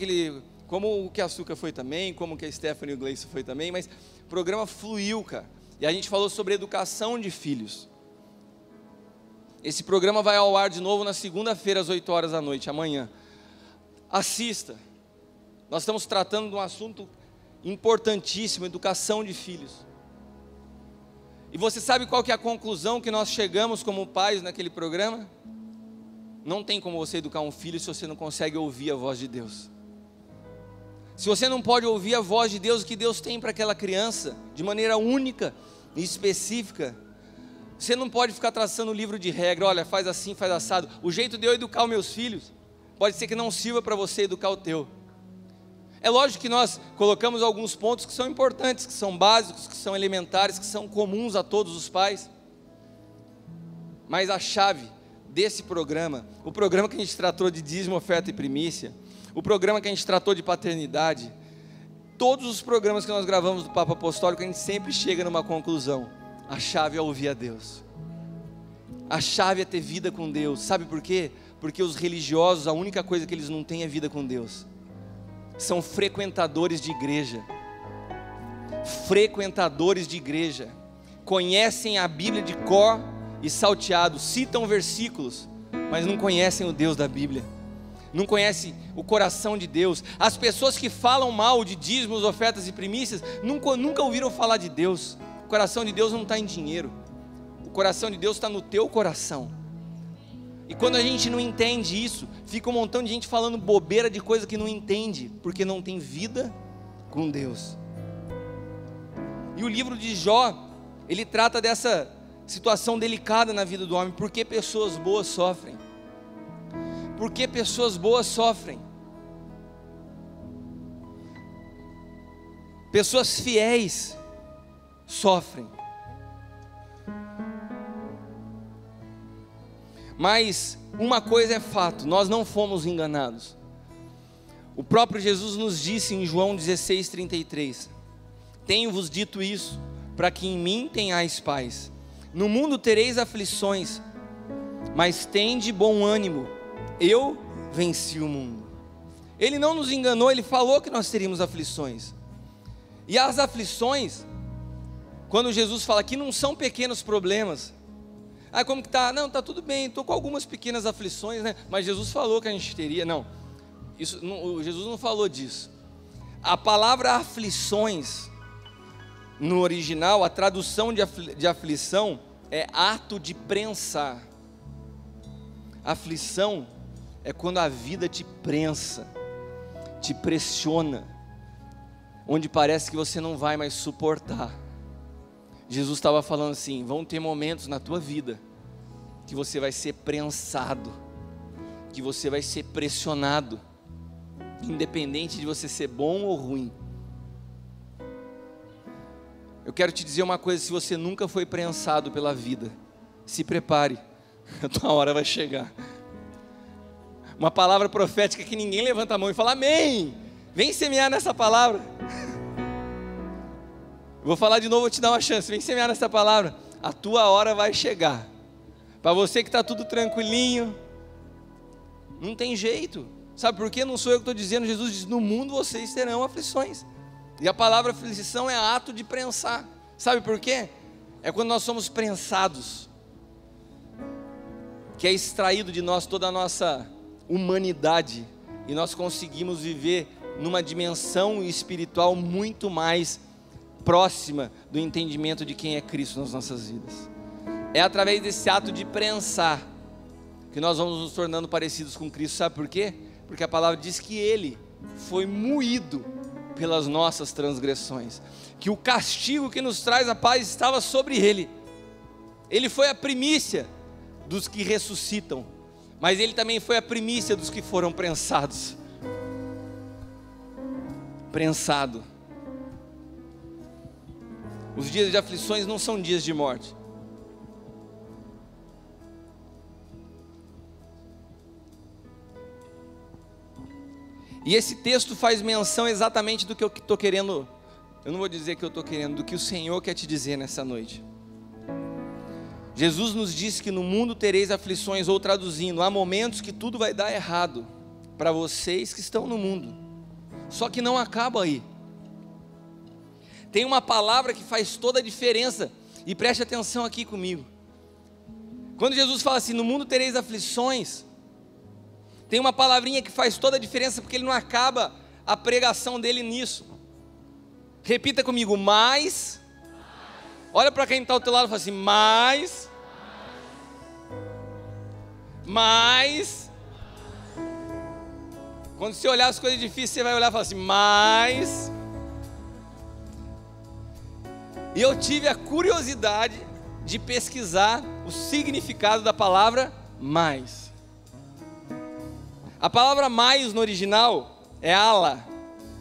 como o que a Açúcar foi também, como que a Stephanie e o Gleice foi também, mas o programa fluiu, cara. E a gente falou sobre educação de filhos. Esse programa vai ao ar de novo na segunda-feira, às 8 horas da noite, amanhã. Assista. Nós estamos tratando de um assunto importantíssimo, educação de filhos. E você sabe qual que é a conclusão que nós chegamos como pais naquele programa? Não tem como você educar um filho se você não consegue ouvir a voz de Deus. Se você não pode ouvir a voz de Deus, o que Deus tem para aquela criança, de maneira única e específica, você não pode ficar traçando um livro de regra, olha, faz assim, faz assado. O jeito de eu educar os meus filhos, pode ser que não sirva para você educar o teu. É lógico que nós colocamos alguns pontos que são importantes, que são básicos, que são elementares, que são comuns a todos os pais. Mas a chave desse programa, o programa que a gente tratou de dízimo, oferta e primícia, o programa que a gente tratou de paternidade, todos os programas que nós gravamos do Papo Apostólico, a gente sempre chega numa conclusão: a chave é ouvir a Deus, a chave é ter vida com Deus. Sabe por quê? Porque os religiosos, a única coisa que eles não têm é vida com Deus. São frequentadores de igreja, conhecem a Bíblia de cor e salteado, citam versículos, mas não conhecem o Deus da Bíblia, não conhecem o coração de Deus. As pessoas que falam mal de dízimos, ofertas e primícias, nunca ouviram falar de Deus. O coração de Deus não está em dinheiro, o coração de Deus está no teu coração. E quando a gente não entende isso, fica um montão de gente falando bobeira de coisa que não entende, porque não tem vida com Deus. E o livro de Jó, ele trata situação delicada na vida do homem. Por que pessoas boas sofrem? Por que pessoas boas sofrem? Pessoas fiéis sofrem. Mas uma coisa é fato, nós não fomos enganados. O próprio Jesus nos disse em João 16:33: tenho-vos dito isso, para que em mim tenhais paz. No mundo tereis aflições, mas tende bom ânimo, eu venci o mundo. Ele não nos enganou, Ele falou que nós teríamos aflições. E as aflições, quando Jesus fala aqui, não são pequenos problemas. Ah, como que tá? Não, tá tudo bem, estou com algumas pequenas aflições, né? Mas Jesus falou que a gente teria. Não, Jesus não falou disso. A palavra aflições, no original, a tradução de aflição é ato de prensar. Aflição é quando a vida te prensa, te pressiona, onde parece que você não vai mais suportar. Jesus estava falando assim: vão ter momentos na tua vida que você vai ser prensado, que você vai ser pressionado, independente de você ser bom ou ruim. Eu quero te dizer uma coisa: se você nunca foi prensado pela vida, se prepare, a tua hora vai chegar. Uma palavra profética que ninguém levanta a mão e fala amém, vem semear nessa palavra. Vou falar de novo, vou te dar uma chance, vem semear nessa palavra. A tua hora vai chegar. Para você que está tudo tranquilinho, não tem jeito. Sabe por quê? Não sou eu que estou dizendo. Jesus diz: no mundo vocês terão aflições. E a palavra aflição é ato de prensar. Sabe por quê? É quando nós somos prensados, que é extraído de nós toda a nossa humanidade, e nós conseguimos viver numa dimensão espiritual muito mais próxima do entendimento de quem é Cristo nas nossas vidas. É através desse ato de prensar que nós vamos nos tornando parecidos com Cristo. Sabe por quê? Porque a palavra diz que Ele foi moído pelas nossas transgressões, que o castigo que nos traz a paz estava sobre Ele. Ele foi a primícia dos que ressuscitam, mas Ele também foi a primícia dos que foram prensados. Prensado. Os dias de aflições não são dias de morte. E esse texto faz menção exatamente do que eu estou querendo. Eu não vou dizer que eu estou querendo, do que o Senhor quer te dizer nessa noite. Jesus nos disse que no mundo tereis aflições, ou traduzindo, há momentos que tudo vai dar errado para vocês que estão no mundo. Só que não acaba aí. Tem uma palavra que faz toda a diferença, e preste atenção aqui comigo. Quando Jesus fala assim, no mundo tereis aflições, tem uma palavrinha que faz toda a diferença, porque Ele não acaba a pregação dele nisso. Repita comigo: mas. Olha para quem está ao teu lado e fala assim: mas. Quando você olhar as coisas difíceis, você vai olhar e falar assim: mas. E eu tive a curiosidade de pesquisar o significado da palavra mais. A palavra mais no original é ala,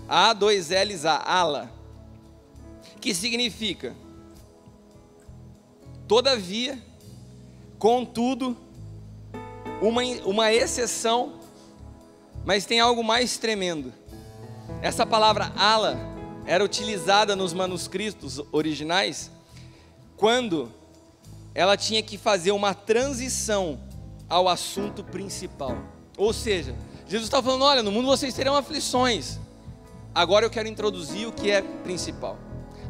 A2L's-A, ala, que significa todavia, contudo, uma exceção, mas tem algo mais tremendo. Essa palavra ala era utilizada nos manuscritos originais quando ela tinha que fazer uma transição ao assunto principal. Ou seja, Jesus está falando: olha, no mundo vocês terão aflições. Agora eu quero introduzir o que é principal.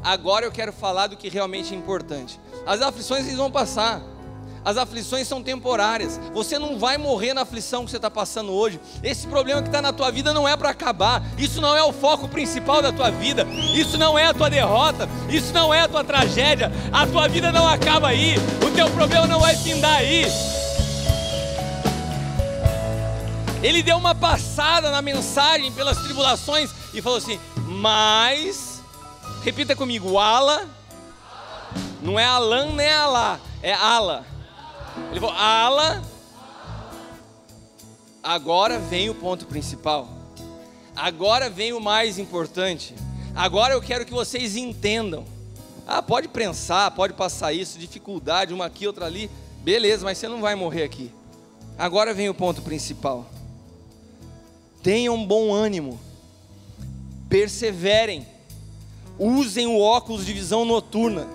Agora eu quero falar do que realmente é importante. As aflições eles vão passar. As aflições são temporárias. Você não vai morrer na aflição que você está passando hoje. Esse problema que está na tua vida não é para acabar. Isso não é o foco principal da tua vida. Isso não é a tua derrota. Isso não é a tua tragédia. A tua vida não acaba aí. O teu problema não vai findar aí. Ele deu uma passada na mensagem pelas tribulações e falou assim: mas, repita comigo, ala, não é Alan nem Alá, É ala. Ele falou, ala. Agora vem o ponto principal. Agora vem o mais importante. Agora eu quero que vocês entendam. Pode prensar, pode passar isso, dificuldade, uma aqui, outra ali. Beleza, mas você não vai morrer aqui. Agora vem o ponto principal. Tenham bom ânimo. Perseverem. Usem o óculos de visão noturna.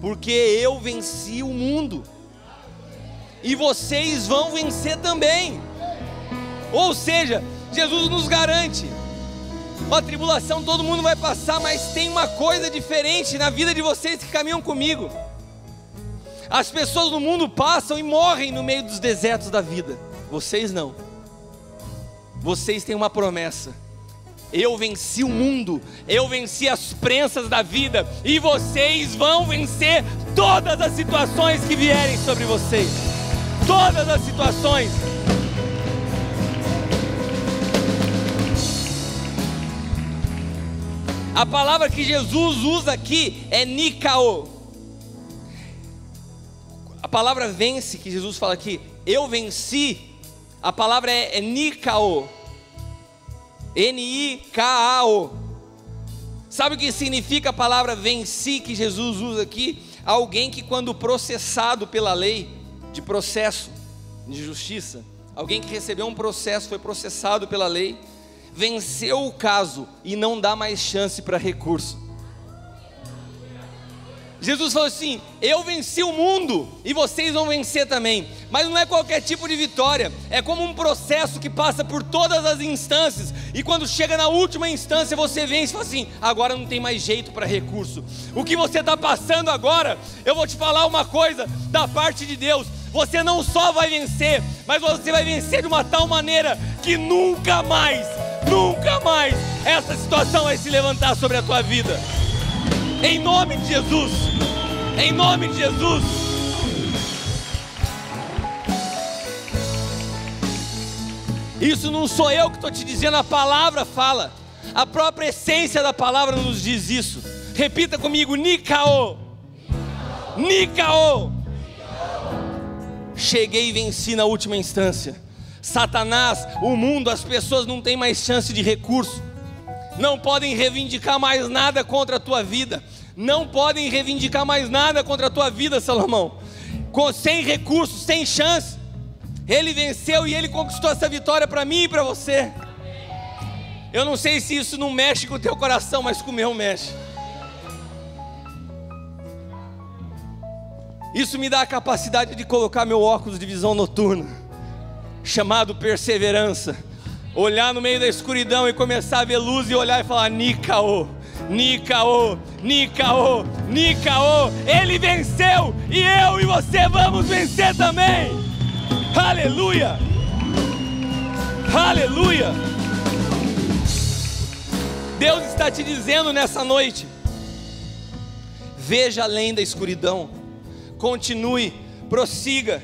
Porque eu venci o mundo. E vocês vão vencer também. Ou seja, Jesus nos garante. A tribulação todo mundo vai passar, mas tem uma coisa diferente na vida de vocês que caminham comigo. As pessoas no mundo passam e morrem no meio dos desertos da vida. Vocês não. Vocês têm uma promessa. Eu venci o mundo, eu venci as prensas da vida, e vocês vão vencer todas as situações que vierem sobre vocês. Todas as situações. A palavra que Jesus usa aqui é Nikao. A palavra vence que Jesus fala aqui, eu venci, a palavra é Nikao. N-I-K-A-O. Sabe o que significa a palavra venci que Jesus usa aqui? Alguém que quando processado pela lei, de processo, de justiça, alguém que recebeu um processo, foi processado pela lei, venceu o caso e não dá mais chance para recurso. Jesus falou assim, eu venci o mundo e vocês vão vencer também. Mas não é qualquer tipo de vitória, é como um processo que passa por todas as instâncias, e quando chega na última instância você vence e fala assim, agora não tem mais jeito para recurso. O que você está passando agora, eu vou te falar uma coisa da parte de Deus, você não só vai vencer, mas você vai vencer de uma tal maneira que nunca mais essa situação vai se levantar sobre a tua vida. Em nome de Jesus. Em nome de Jesus. Isso não sou eu que estou te dizendo, a palavra fala. A própria essência da palavra nos diz isso. Repita comigo, Nikao. Nikao. Cheguei e venci na última instância. Satanás, o mundo, as pessoas não têm mais chance de recurso. Não podem reivindicar mais nada contra a tua vida. Não podem reivindicar mais nada contra a tua vida, Salomão. Sem recursos, sem chance. Ele venceu e Ele conquistou essa vitória para mim e para você. Eu não sei se isso não mexe com o teu coração, mas com o meu mexe. Isso me dá a capacidade de colocar meu óculos de visão noturna, chamado perseverança. Olhar no meio da escuridão e começar a ver luz e olhar e falar, Nikao, Nikao, Nikao, Nikao. Ele venceu e eu e você vamos vencer também. Aleluia, aleluia. Deus está te dizendo nessa noite, veja além da escuridão, continue, prossiga.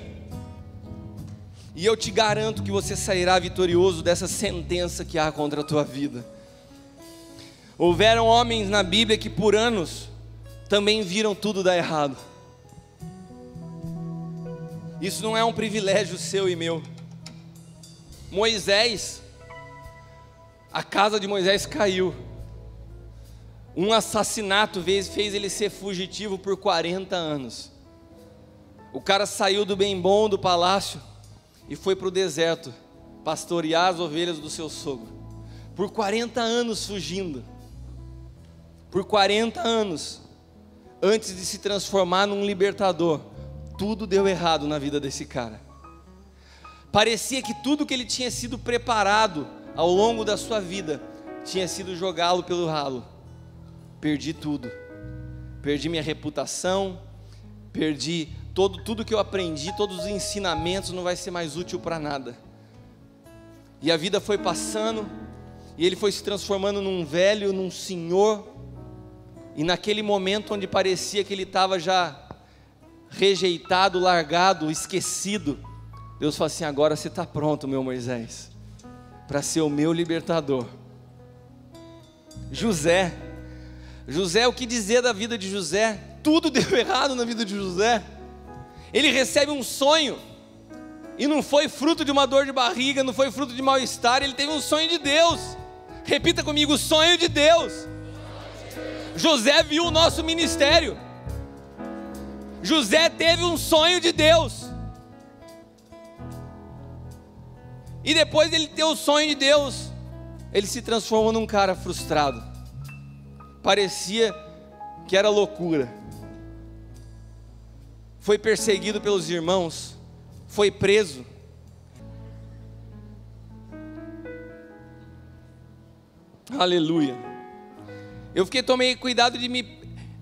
E eu te garanto que você sairá vitorioso dessa sentença que há contra a tua vida. Houveram homens na Bíblia que por anos também viram tudo dar errado. Isso não é um privilégio seu e meu. Moisés, a casa de Moisés caiu. Um assassinato fez ele ser fugitivo por 40 anos. O cara saiu do bem bom do palácio e foi para o deserto pastorear as ovelhas do seu sogro. Por 40 anos fugindo. Por 40 anos, antes de se transformar num libertador, tudo deu errado na vida desse cara. Parecia que tudo que ele tinha sido preparado ao longo da sua vida tinha sido jogá-lo pelo ralo. Perdi tudo. Perdi minha reputação, perdi tudo que eu aprendi, todos os ensinamentos, não vai ser mais útil para nada. E a vida foi passando, e ele foi se transformando num velho, num senhor. E naquele momento onde parecia que ele estava já rejeitado, largado, esquecido, Deus falou assim, agora você está pronto, meu Moisés, para ser o meu libertador. José, o que dizer da vida de José? Tudo deu errado na vida de José. Ele recebe um sonho, e não foi fruto de uma dor de barriga, não foi fruto de mal-estar, ele teve um sonho de Deus. Repita comigo: o sonho de Deus. José viu o nosso ministério. José teve um sonho de Deus. E depois ele ter o sonho de Deus, ele se transformou num cara frustrado. Parecia que era loucura. Foi perseguido pelos irmãos, foi preso. Aleluia. Eu tomei cuidado de me...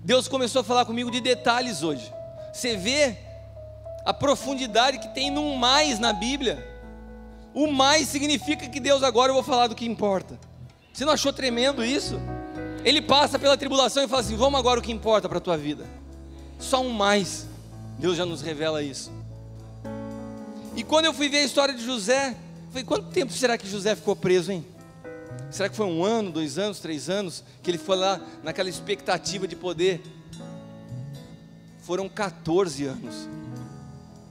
Deus começou a falar comigo de detalhes hoje. Você vê a profundidade que tem no mais na Bíblia. O mais significa que Deus, agora eu vou falar do que importa. Você não achou tremendo isso? Ele passa pela tribulação e fala assim: vamos agora o que importa para a tua vida. Só um mais. Deus já nos revela isso. E quando eu fui ver a história de José, eu falei: quanto tempo será que José ficou preso, hein? Será que foi 1 ano, 2 anos, 3 anos, que ele foi lá naquela expectativa de poder? Foram 14 anos.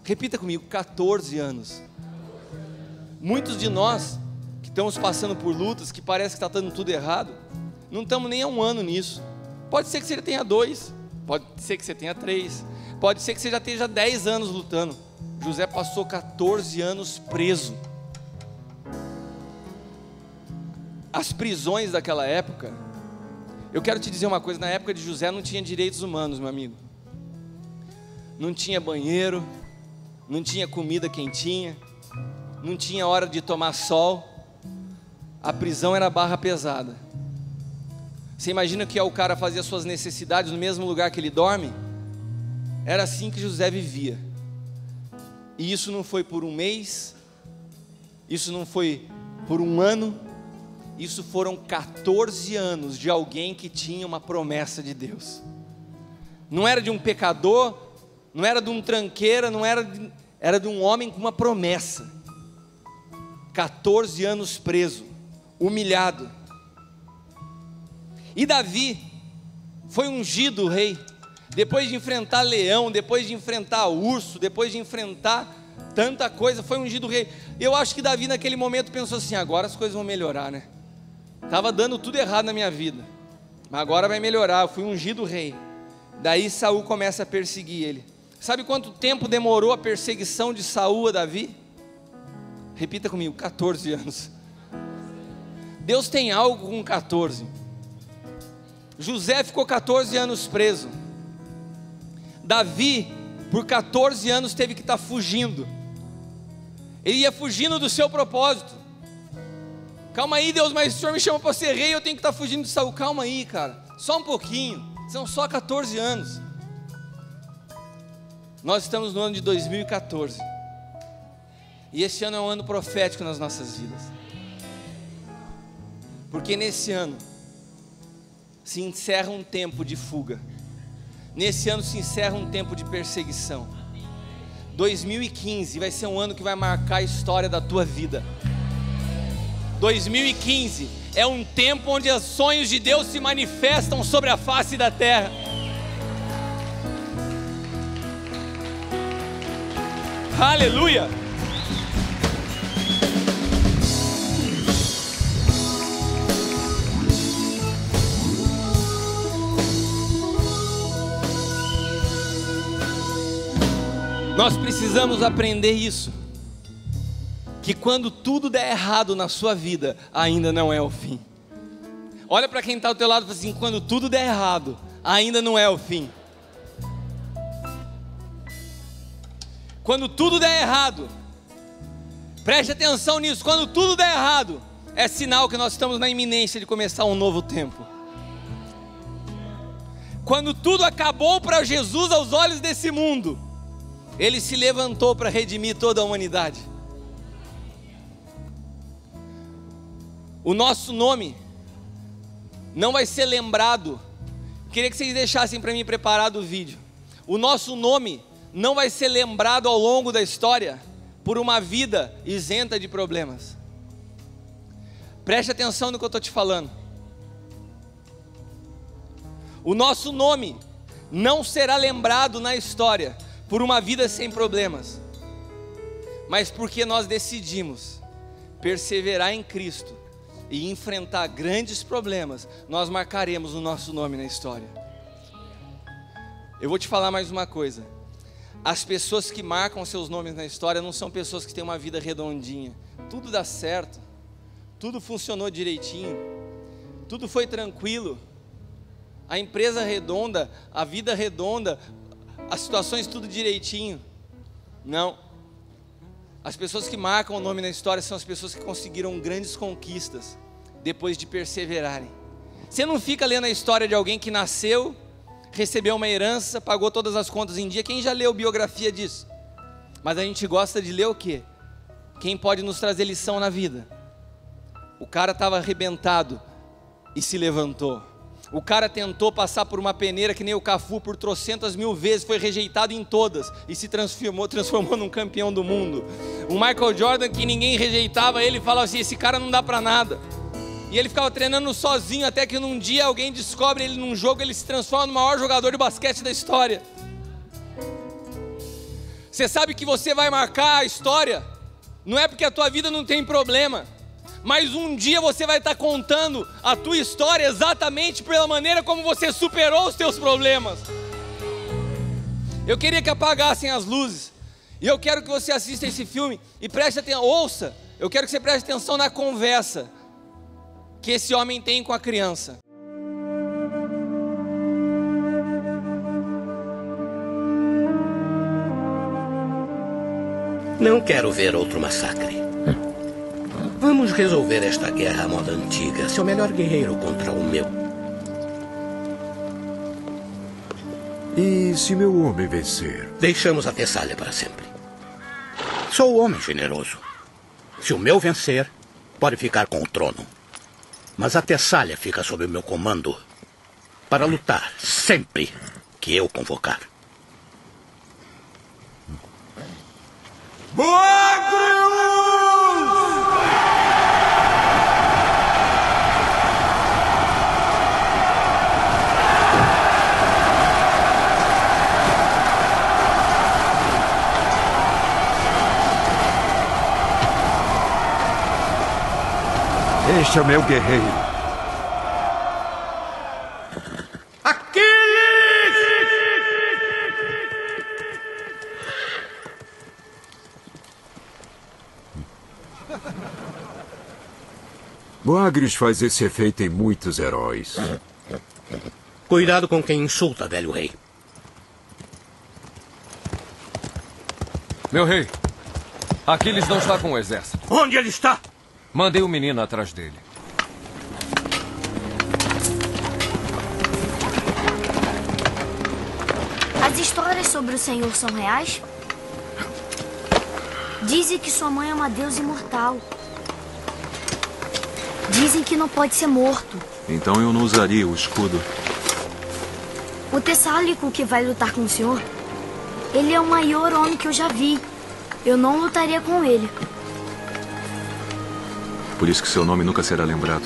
Repita comigo: 14 anos. Muitos de nós que estamos passando por lutas, que parece que está dando tudo errado, não estamos nem há 1 ano nisso. Pode ser que você tenha 2, pode ser que você tenha 3, pode ser que você já esteja 10 anos lutando. José passou 14 anos preso. As prisões daquela época, eu quero te dizer uma coisa: na época de José não tinha direitos humanos, meu amigo. Não tinha banheiro, não tinha comida quentinha, não tinha hora de tomar sol. A prisão era barra pesada. Você imagina que o cara fazia suas necessidades no mesmo lugar que ele dorme? Era assim que José vivia. E isso não foi por 1 mês, isso não foi por 1 ano, isso foram 14 anos de alguém que tinha uma promessa de Deus. Não era de um pecador, não era de um tranqueira, era de um homem com uma promessa. 14 anos preso, humilhado. E Davi foi ungido rei, depois de enfrentar leão, depois de enfrentar urso, depois de enfrentar tanta coisa, foi ungido rei. Eu acho que Davi naquele momento pensou assim: agora as coisas vão melhorar, né? Estava dando tudo errado na minha vida, mas agora vai melhorar, eu fui ungido rei. Daí Saul começa a perseguir ele. Sabe quanto tempo demorou a perseguição de Saul a Davi? Repita comigo: 14 anos. Deus tem algo com 14. José ficou 14 anos preso. Davi, por 14 anos, teve que estar fugindo. Ele ia fugindo do seu propósito. Calma aí, Deus, mas o Senhor me chama para ser rei, eu tenho que estar fugindo de Saul. Calma aí, cara, só um pouquinho. São só 14 anos. Nós estamos no ano de 2014. E esse ano é um ano profético nas nossas vidas. Porque nesse ano se encerra um tempo de fuga. Nesse ano se encerra um tempo de perseguição. 2015 vai ser um ano que vai marcar a história da tua vida. 2015 é um tempo onde os sonhos de Deus se manifestam sobre a face da terra. Aleluia! Nós precisamos aprender isso, que quando tudo der errado na sua vida, ainda não é o fim. Olha para quem está ao teu lado e fala assim: quando tudo der errado, ainda não é o fim. Quando tudo der errado, preste atenção nisso, quando tudo der errado, é sinal que nós estamos na iminência de começar um novo tempo. Quando tudo acabou para Jesus aos olhos desse mundo, Ele se levantou para redimir toda a humanidade. O nosso nome não vai ser lembrado. Queria que vocês deixassem para mim preparado o vídeo. O nosso nome não vai ser lembrado ao longo da história por uma vida isenta de problemas. Preste atenção no que eu estou te falando. O nosso nome não será lembrado na história por uma vida sem problemas, mas porque nós decidimos perseverar em Cristo e enfrentar grandes problemas, nós marcaremos o nosso nome na história. Eu vou te falar mais uma coisa: as pessoas que marcam seus nomes na história não são pessoas que têm uma vida redondinha. Tudo dá certo, tudo funcionou direitinho, tudo foi tranquilo, a empresa redonda, a vida redonda, as situações tudo direitinho. Não. As pessoas que marcam o nome na história são as pessoas que conseguiram grandes conquistas depois de perseverarem. Você não fica lendo a história de alguém que nasceu, recebeu uma herança, pagou todas as contas em dia. Quem já leu biografia disso? Mas a gente gosta de ler o quê? Quem pode nos trazer lição na vida? O cara estava arrebentado e se levantou. O cara tentou passar por uma peneira que nem o Cafu por trocentas mil vezes, foi rejeitado em todas e se transformou num campeão do mundo. O Michael Jordan, que ninguém rejeitava ele, falava assim: esse cara não dá pra nada. E ele ficava treinando sozinho, até que num dia alguém descobre ele num jogo, ele se transforma no maior jogador de basquete da história. Você sabe que você vai marcar a história, não é porque a tua vida não tem problema, mas um dia você vai estar contando a tua história exatamente pela maneira como você superou os teus problemas. Eu queria que apagassem as luzes, e eu quero que você assista esse filme e preste atenção, ouça, eu quero que você preste atenção na conversa que esse homem tem com a criança. Não quero ver outro massacre. Vamos resolver esta guerra à moda antiga. Seu melhor guerreiro contra o meu. E se meu homem vencer? Deixamos a Tessália para sempre. Sou o homem generoso. Se o meu vencer, pode ficar com o trono. Mas a Tessália fica sob o meu comando para lutar sempre que eu convocar. Este é o meu guerreiro. Boagrius faz esse efeito em muitos heróis. Cuidado com quem insulta, velho rei. Meu rei, Aquiles não está com o exército. Onde ele está? Mandei o menino atrás dele. As histórias sobre o Senhor são reais? Dizem que sua mãe é uma deusa imortal. Dizem que não pode ser morto. Então eu não usaria o escudo. O Tessálico que vai lutar com o senhor, ele é o maior homem que eu já vi. Eu não lutaria com ele. Por isso que seu nome nunca será lembrado.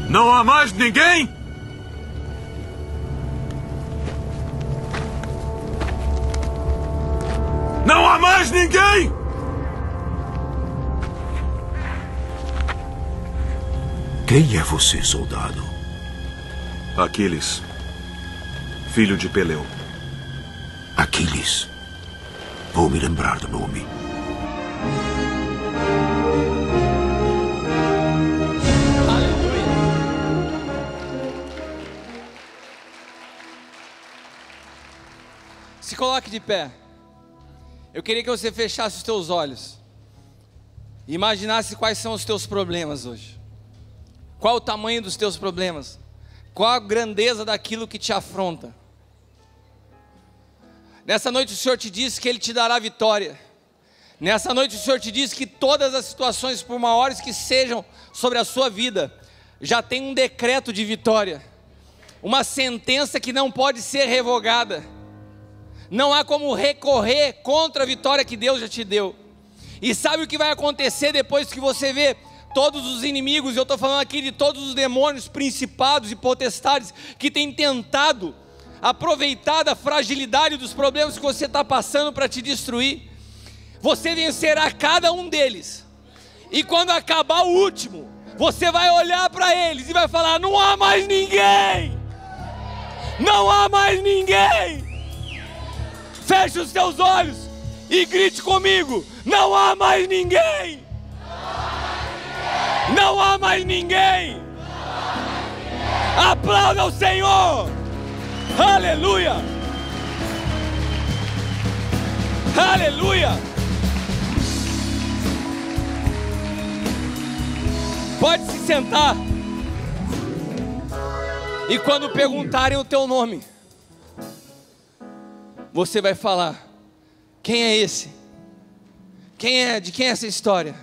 Não há mais ninguém? Não há mais ninguém! Quem é você, soldado? Aquiles, filho de Peleu. Aquiles. Vou me lembrar do nome. Se coloque de pé. Eu queria que você fechasse os teus olhos e imaginasse quais são os teus problemas hoje. Qual o tamanho dos teus problemas? Qual a grandeza daquilo que te afronta? Nessa noite o Senhor te disse que Ele te dará vitória. Nessa noite o Senhor te disse que todas as situações, por maiores que sejam sobre a sua vida, já tem um decreto de vitória, uma sentença que não pode ser revogada. Não há como recorrer contra a vitória que Deus já te deu. E sabe o que vai acontecer depois que você vê todos os inimigos? Eu estou falando aqui de todos os demônios, principados e potestades que têm tentado aproveitar da fragilidade dos problemas que você está passando para te destruir. Você vencerá cada um deles. E quando acabar o último, você vai olhar para eles e vai falar: não há mais ninguém! Não há mais ninguém! Feche os seus olhos e grite comigo: não há mais ninguém! Não há mais ninguém! Aplauda o Senhor! Aleluia! Aleluia! Pode se sentar. E quando perguntarem o teu nome, você vai falar: quem é esse? De quem é essa história?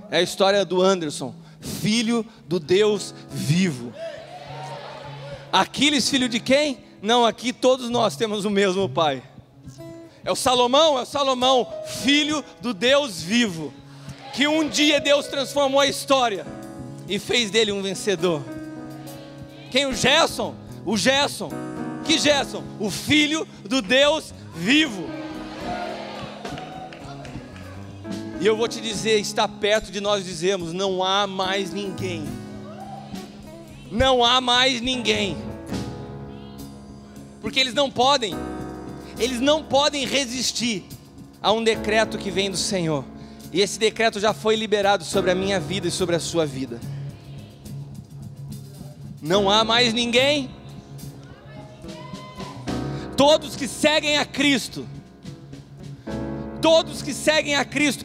É a história do Anderson, filho do Deus vivo. Aquiles, filho de quem? Não, aqui todos nós temos o mesmo pai. É o Salomão, filho do Deus vivo, que um dia Deus transformou a história e fez dele um vencedor. Quem? O Gerson? Que Gerson? O filho do Deus vivo. E eu vou te dizer, está perto de nós dizermos: não há mais ninguém. Não há mais ninguém. Porque eles não podem resistir a um decreto que vem do Senhor. E esse decreto já foi liberado sobre a minha vida e sobre a sua vida. Não há mais ninguém. Todos que seguem a Cristo,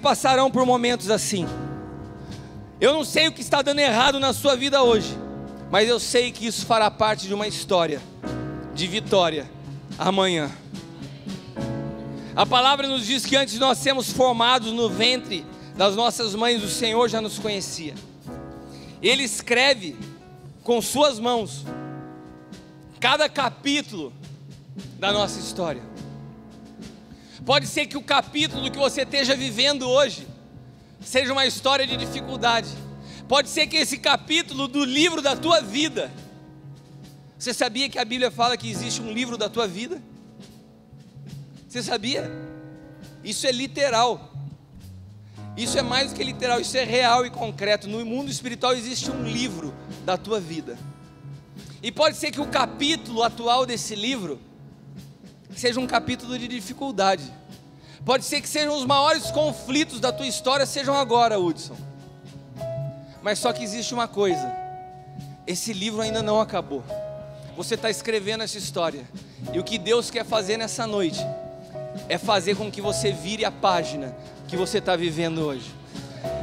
passarão por momentos assim. Eu não sei o que está dando errado na sua vida hoje, mas eu sei que isso fará parte de uma história de vitória amanhã. A palavra nos diz que antes de nós sermos formados no ventre das nossas mães, o Senhor já nos conhecia. Ele escreve com suas mãos cada capítulo da nossa história. Pode ser que o capítulo que você esteja vivendo hoje seja uma história de dificuldade. Pode ser que esse capítulo do livro da tua vida. Você sabia que a Bíblia fala que existe um livro da tua vida? Você sabia? Isso é literal. Isso é mais do que literal, isso é real e concreto. No mundo espiritual existe um livro da tua vida. E pode ser que o capítulo atual desse livro seja um capítulo de dificuldade. Pode ser que sejam os maiores conflitos da tua história sejam agora, Hudson. Mas só que existe uma coisa: esse livro ainda não acabou. Você está escrevendo essa história. E o que Deus quer fazer nessa noite é fazer com que você vire a página que você está vivendo hoje.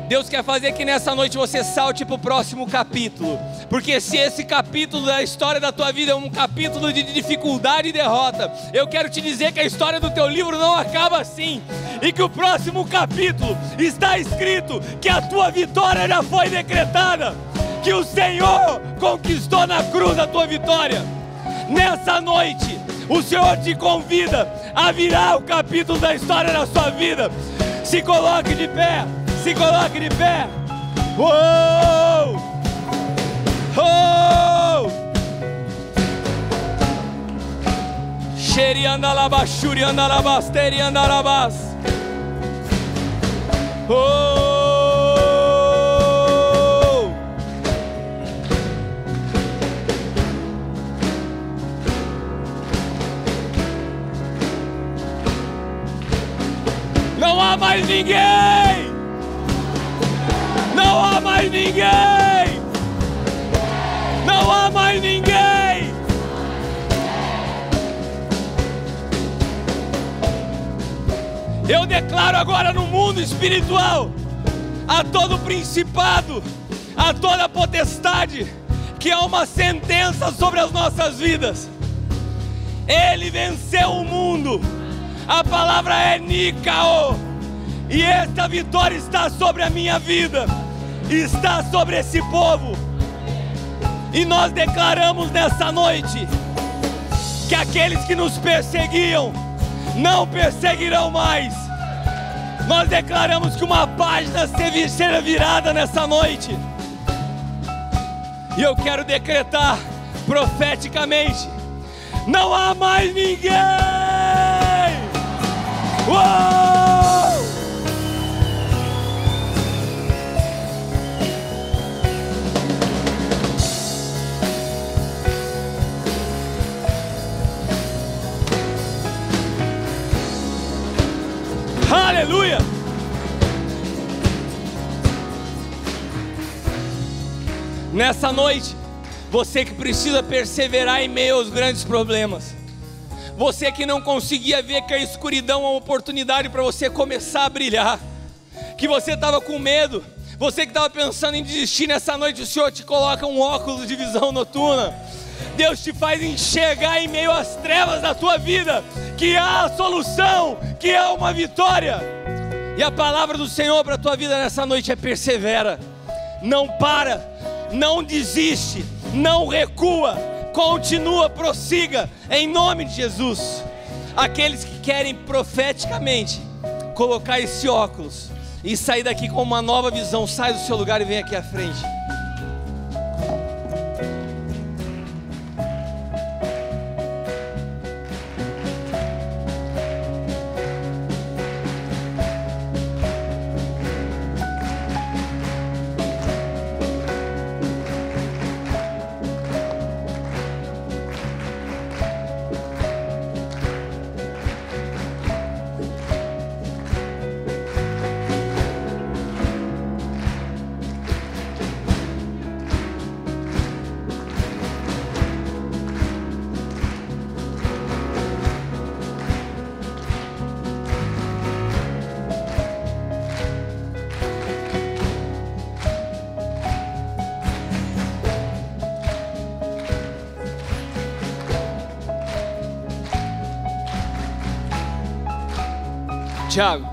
Deus quer fazer que nessa noite você salte para o próximo capítulo. Porque se esse capítulo da história da tua vida é um capítulo de dificuldade e derrota, eu quero te dizer que a história do teu livro não acaba assim. E que o próximo capítulo está escrito que a tua vitória já foi decretada. Que o Senhor conquistou na cruz a tua vitória. Nessa noite, o Senhor te convida a virar o capítulo da história da sua vida. Se coloque de pé. Se coloque de pé. Uou! Oh! Xeriandalabas, xuriandalabas, teriandalabas. Não há mais ninguém! Não há mais ninguém! Não há mais ninguém! Eu declaro agora no mundo espiritual, a todo principado, a toda potestade, que há uma sentença sobre as nossas vidas. Ele venceu o mundo. A palavra é Nikao. E esta vitória está sobre a minha vida, está sobre esse povo. E nós declaramos nessa noite que aqueles que nos perseguiam não perseguirão mais. Nós declaramos que uma página será virada nessa noite. E eu quero decretar profeticamente: não há mais ninguém! Uou! Aleluia! Nessa noite, você que precisa perseverar em meio aos grandes problemas, você que não conseguia ver que a escuridão é uma oportunidade para você começar a brilhar, que você estava com medo, você que estava pensando em desistir, nessa noite o Senhor te coloca um óculos de visão noturna. Deus te faz enxergar em meio às trevas da tua vida que há a solução, que há uma vitória. E a palavra do Senhor para a tua vida nessa noite é: persevera, não para, não desiste, não recua, continua, prossiga, em nome de Jesus. Aqueles que querem profeticamente colocar esse óculos e sair daqui com uma nova visão, sai do seu lugar e vem aqui à frente. Tiago,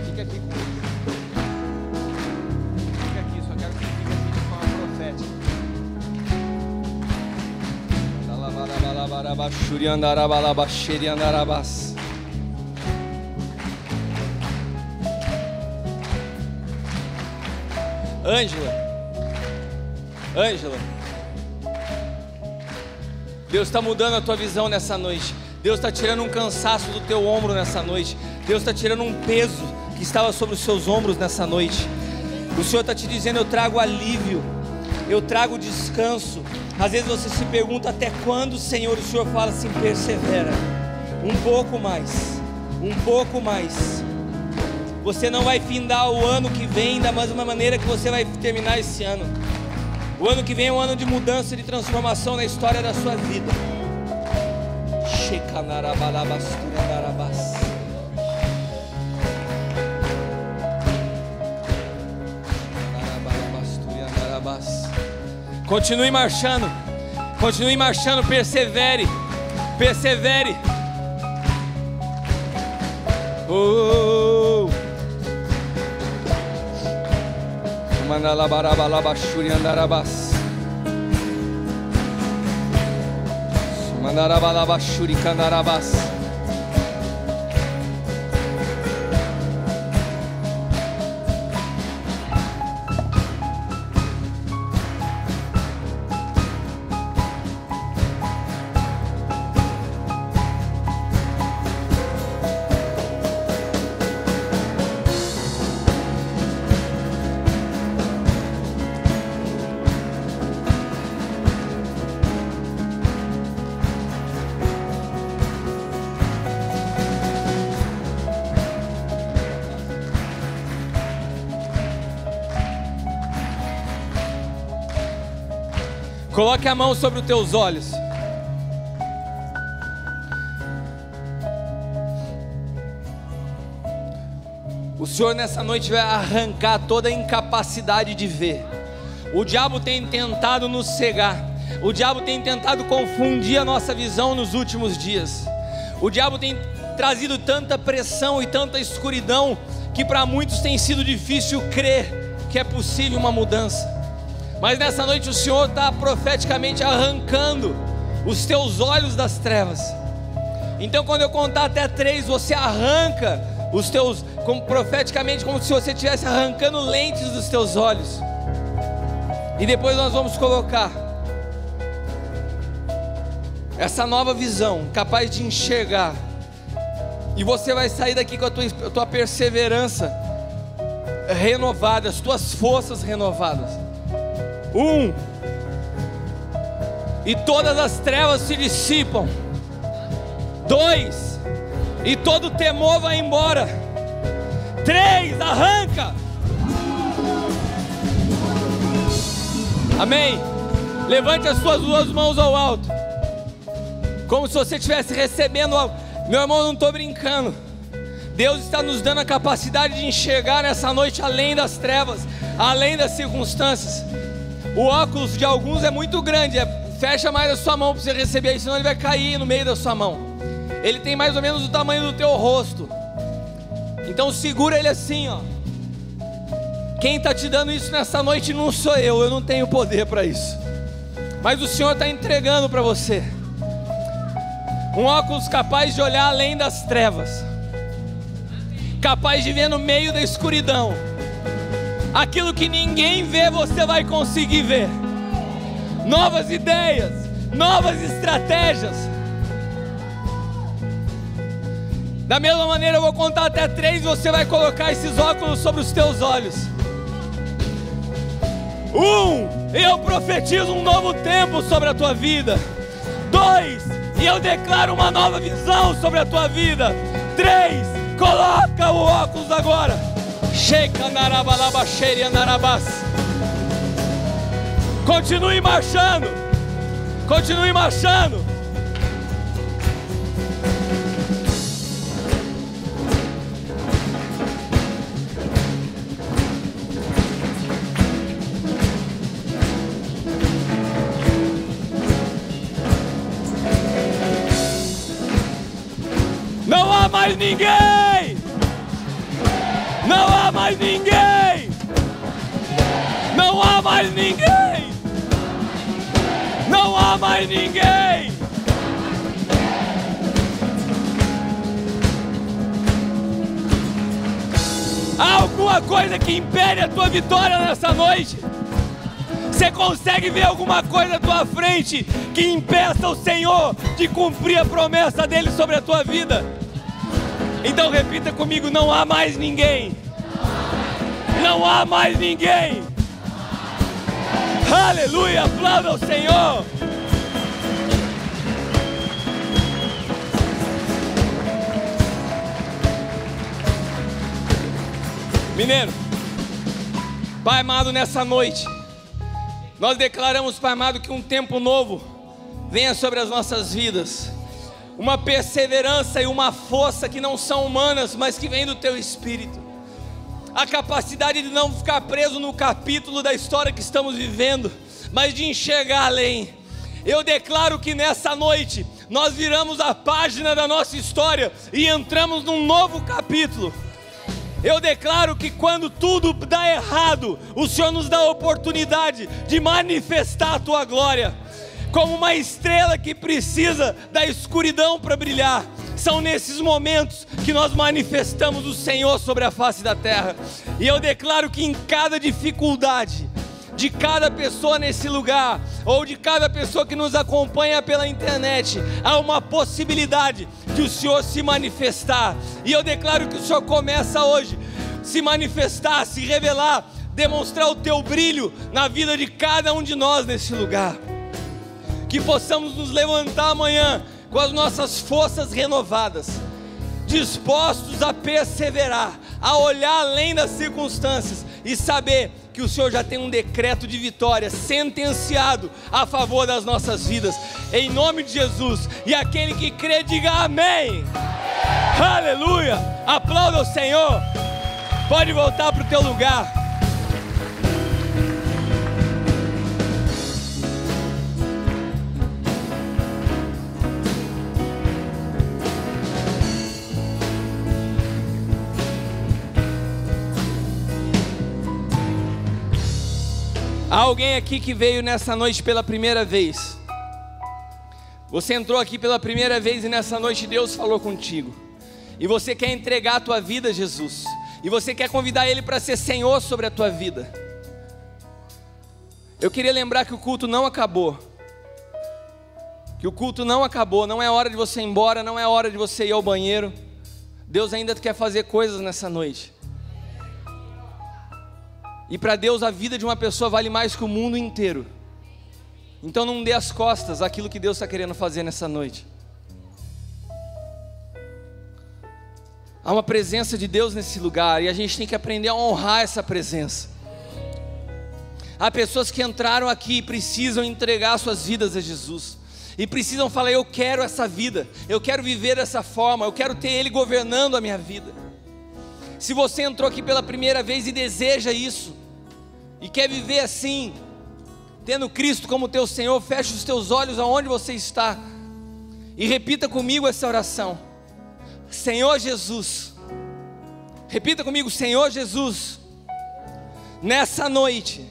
fica aqui com ele. Fica aqui, só quero que ele fique aqui de forma profética. Ângela, Deus está mudando a tua visão nessa noite. Deus está tirando um cansaço do teu ombro nessa noite. Deus está tirando um peso que estava sobre os seus ombros nessa noite. O Senhor está te dizendo: eu trago alívio, eu trago descanso. Às vezes você se pergunta: até quando, Senhor? O Senhor fala assim: persevera, um pouco mais, um pouco mais. Você não vai findar o ano que vem da mesma maneira que você vai terminar esse ano. O ano que vem é um ano de mudança, de transformação na história da sua vida. Continue marchando, persevere, persevere. Mandalabarabalabaxuri andarabas. Mandarabalabachuri candarabas. Coloque a mão sobre os teus olhos. O Senhor nessa noite vai arrancar toda a incapacidade de ver. O diabo tem tentado nos cegar. O diabo tem tentado confundir a nossa visão nos últimos dias. O diabo tem trazido tanta pressão e tanta escuridão que para muitos tem sido difícil crer que é possível uma mudança. Mas nessa noite o Senhor está profeticamente arrancando os teus olhos das trevas. Então quando eu contar até 3, você arranca os teus, profeticamente, como se você estivesse arrancando lentes dos teus olhos. E depois nós vamos colocar essa nova visão, capaz de enxergar. E você vai sair daqui com a tua perseverança renovada, as tuas forças renovadas. 1. E todas as trevas se dissipam. 2. E todo temor vai embora. 3. Arranca. Amém. Levante as suas 2 mãos ao alto, como se você estivesse recebendo algo. Meu irmão, eu não estou brincando. Deus está nos dando a capacidade de enxergar nessa noite além das trevas, além das circunstâncias. O óculos de alguns é muito grande, fecha mais a sua mão para você receber aí, senão ele vai cair no meio da sua mão. Ele tem mais ou menos o tamanho do teu rosto. Então segura ele assim, ó. Quem está te dando isso nessa noite não sou eu não tenho poder para isso. Mas o Senhor está entregando para você um óculos capaz de olhar além das trevas, capaz de ver no meio da escuridão. Aquilo que ninguém vê, você vai conseguir ver. Novas ideias, novas estratégias. Da mesma maneira eu vou contar até 3 e você vai colocar esses óculos sobre os teus olhos. 1. Eu profetizo um novo tempo sobre a tua vida. 2. E eu declaro uma nova visão sobre a tua vida. 3. Coloca o óculos agora. Sheika narabalaba sheria narabas. Continue marchando. Continue marchando. Não há mais ninguém! Não há mais ninguém! Não há mais ninguém! Não há mais ninguém! Há alguma coisa que impede a tua vitória nessa noite? Você consegue ver alguma coisa à tua frente que impeça o Senhor de cumprir a promessa dele sobre a tua vida? Então repita comigo: não há mais ninguém. Não há mais ninguém. Aleluia, aplauda ao Senhor. Mineiro, Pai amado, nessa noite nós declaramos, Pai amado, que um tempo novo venha sobre as nossas vidas. Uma perseverança e uma força que não são humanas, mas que vem do Teu Espírito. A capacidade de não ficar preso no capítulo da história que estamos vivendo, mas de enxergar além. Eu declaro que nessa noite nós viramos a página da nossa história e entramos num novo capítulo. Eu declaro que quando tudo dá errado, o Senhor nos dá a oportunidade de manifestar a Tua glória. Como uma estrela que precisa da escuridão para brilhar. São nesses momentos que nós manifestamos o Senhor sobre a face da terra. E eu declaro que em cada dificuldade de cada pessoa nesse lugar, ou de cada pessoa que nos acompanha pela internet, há uma possibilidade de o Senhor se manifestar. E eu declaro que o Senhor começa hoje se manifestar, se revelar, demonstrar o Teu brilho na vida de cada um de nós nesse lugar. Que possamos nos levantar amanhã com as nossas forças renovadas, dispostos a perseverar, a olhar além das circunstâncias e saber que o Senhor já tem um decreto de vitória sentenciado a favor das nossas vidas, em nome de Jesus. E aquele que crê, diga amém. Aleluia. Aplauda o Senhor. Pode voltar para o teu lugar. Há alguém aqui que veio nessa noite pela primeira vez. Você entrou aqui pela primeira vez e nessa noite Deus falou contigo. E você quer entregar a tua vida a Jesus. E você quer convidar Ele para ser Senhor sobre a tua vida. Eu queria lembrar que o culto não acabou. Que o culto não acabou. Não é hora de você ir embora, não é hora de você ir ao banheiro. Deus ainda quer fazer coisas nessa noite. E para Deus a vida de uma pessoa vale mais que o mundo inteiro. Então não dê as costas àquilo que Deus está querendo fazer nessa noite. Há uma presença de Deus nesse lugar e a gente tem que aprender a honrar essa presença. Há pessoas que entraram aqui e precisam entregar suas vidas a Jesus. E precisam falar, eu quero essa vida, eu quero viver dessa forma, eu quero ter Ele governando a minha vida. Se você entrou aqui pela primeira vez e deseja isso, e quer viver assim, tendo Cristo como teu Senhor, feche os teus olhos aonde você está, e repita comigo essa oração. Senhor Jesus, repita comigo, Senhor Jesus, nessa noite,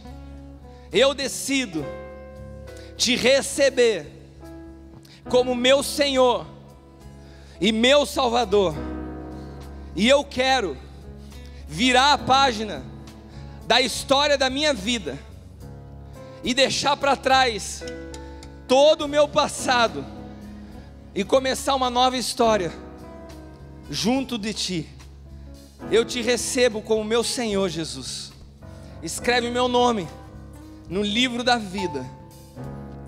eu decido te receber, como meu Senhor, e meu Salvador, e eu quero virar a página da história da minha vida e deixar para trás todo o meu passado e começar uma nova história junto de Ti. Eu te recebo como meu Senhor Jesus. Escreve meu nome no livro da vida.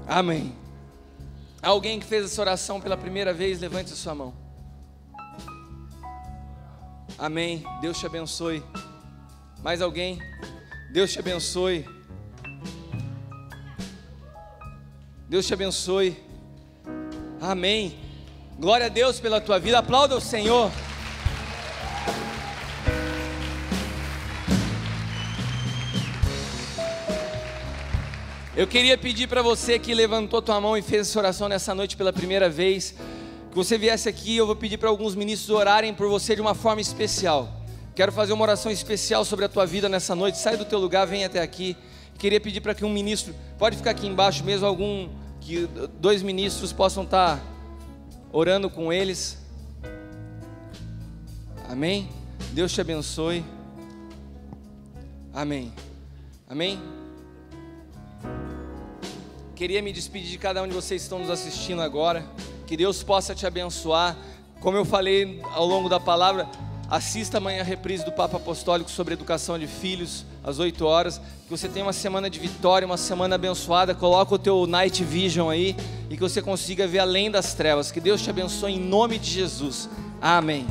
Amém. Alguém que fez essa oração pela primeira vez, levante a sua mão. Amém. Deus te abençoe. Mais alguém? Deus te abençoe. Deus te abençoe. Amém. Glória a Deus pela tua vida. Aplauda o Senhor. Eu queria pedir para você que levantou tua mão e fez essa oração nessa noite pela primeira vez, que você viesse aqui. Eu vou pedir para alguns ministros orarem por você de uma forma especial. Quero fazer uma oração especial sobre a tua vida nessa noite. Sai do teu lugar, vem até aqui. Queria pedir para que um ministro, pode ficar aqui embaixo mesmo, que 2 ministros possam estar orando com eles. Amém? Deus te abençoe. Amém. Amém? Queria me despedir de cada um de vocês que estão nos assistindo agora. Que Deus possa te abençoar. Como eu falei ao longo da palavra, assista amanhã a reprise do Papo Apostólico sobre educação de filhos, às 8 horas. Que você tenha uma semana de vitória, uma semana abençoada. Coloca o teu Night Vision aí e que você consiga ver além das trevas. Que Deus te abençoe em nome de Jesus. Amém.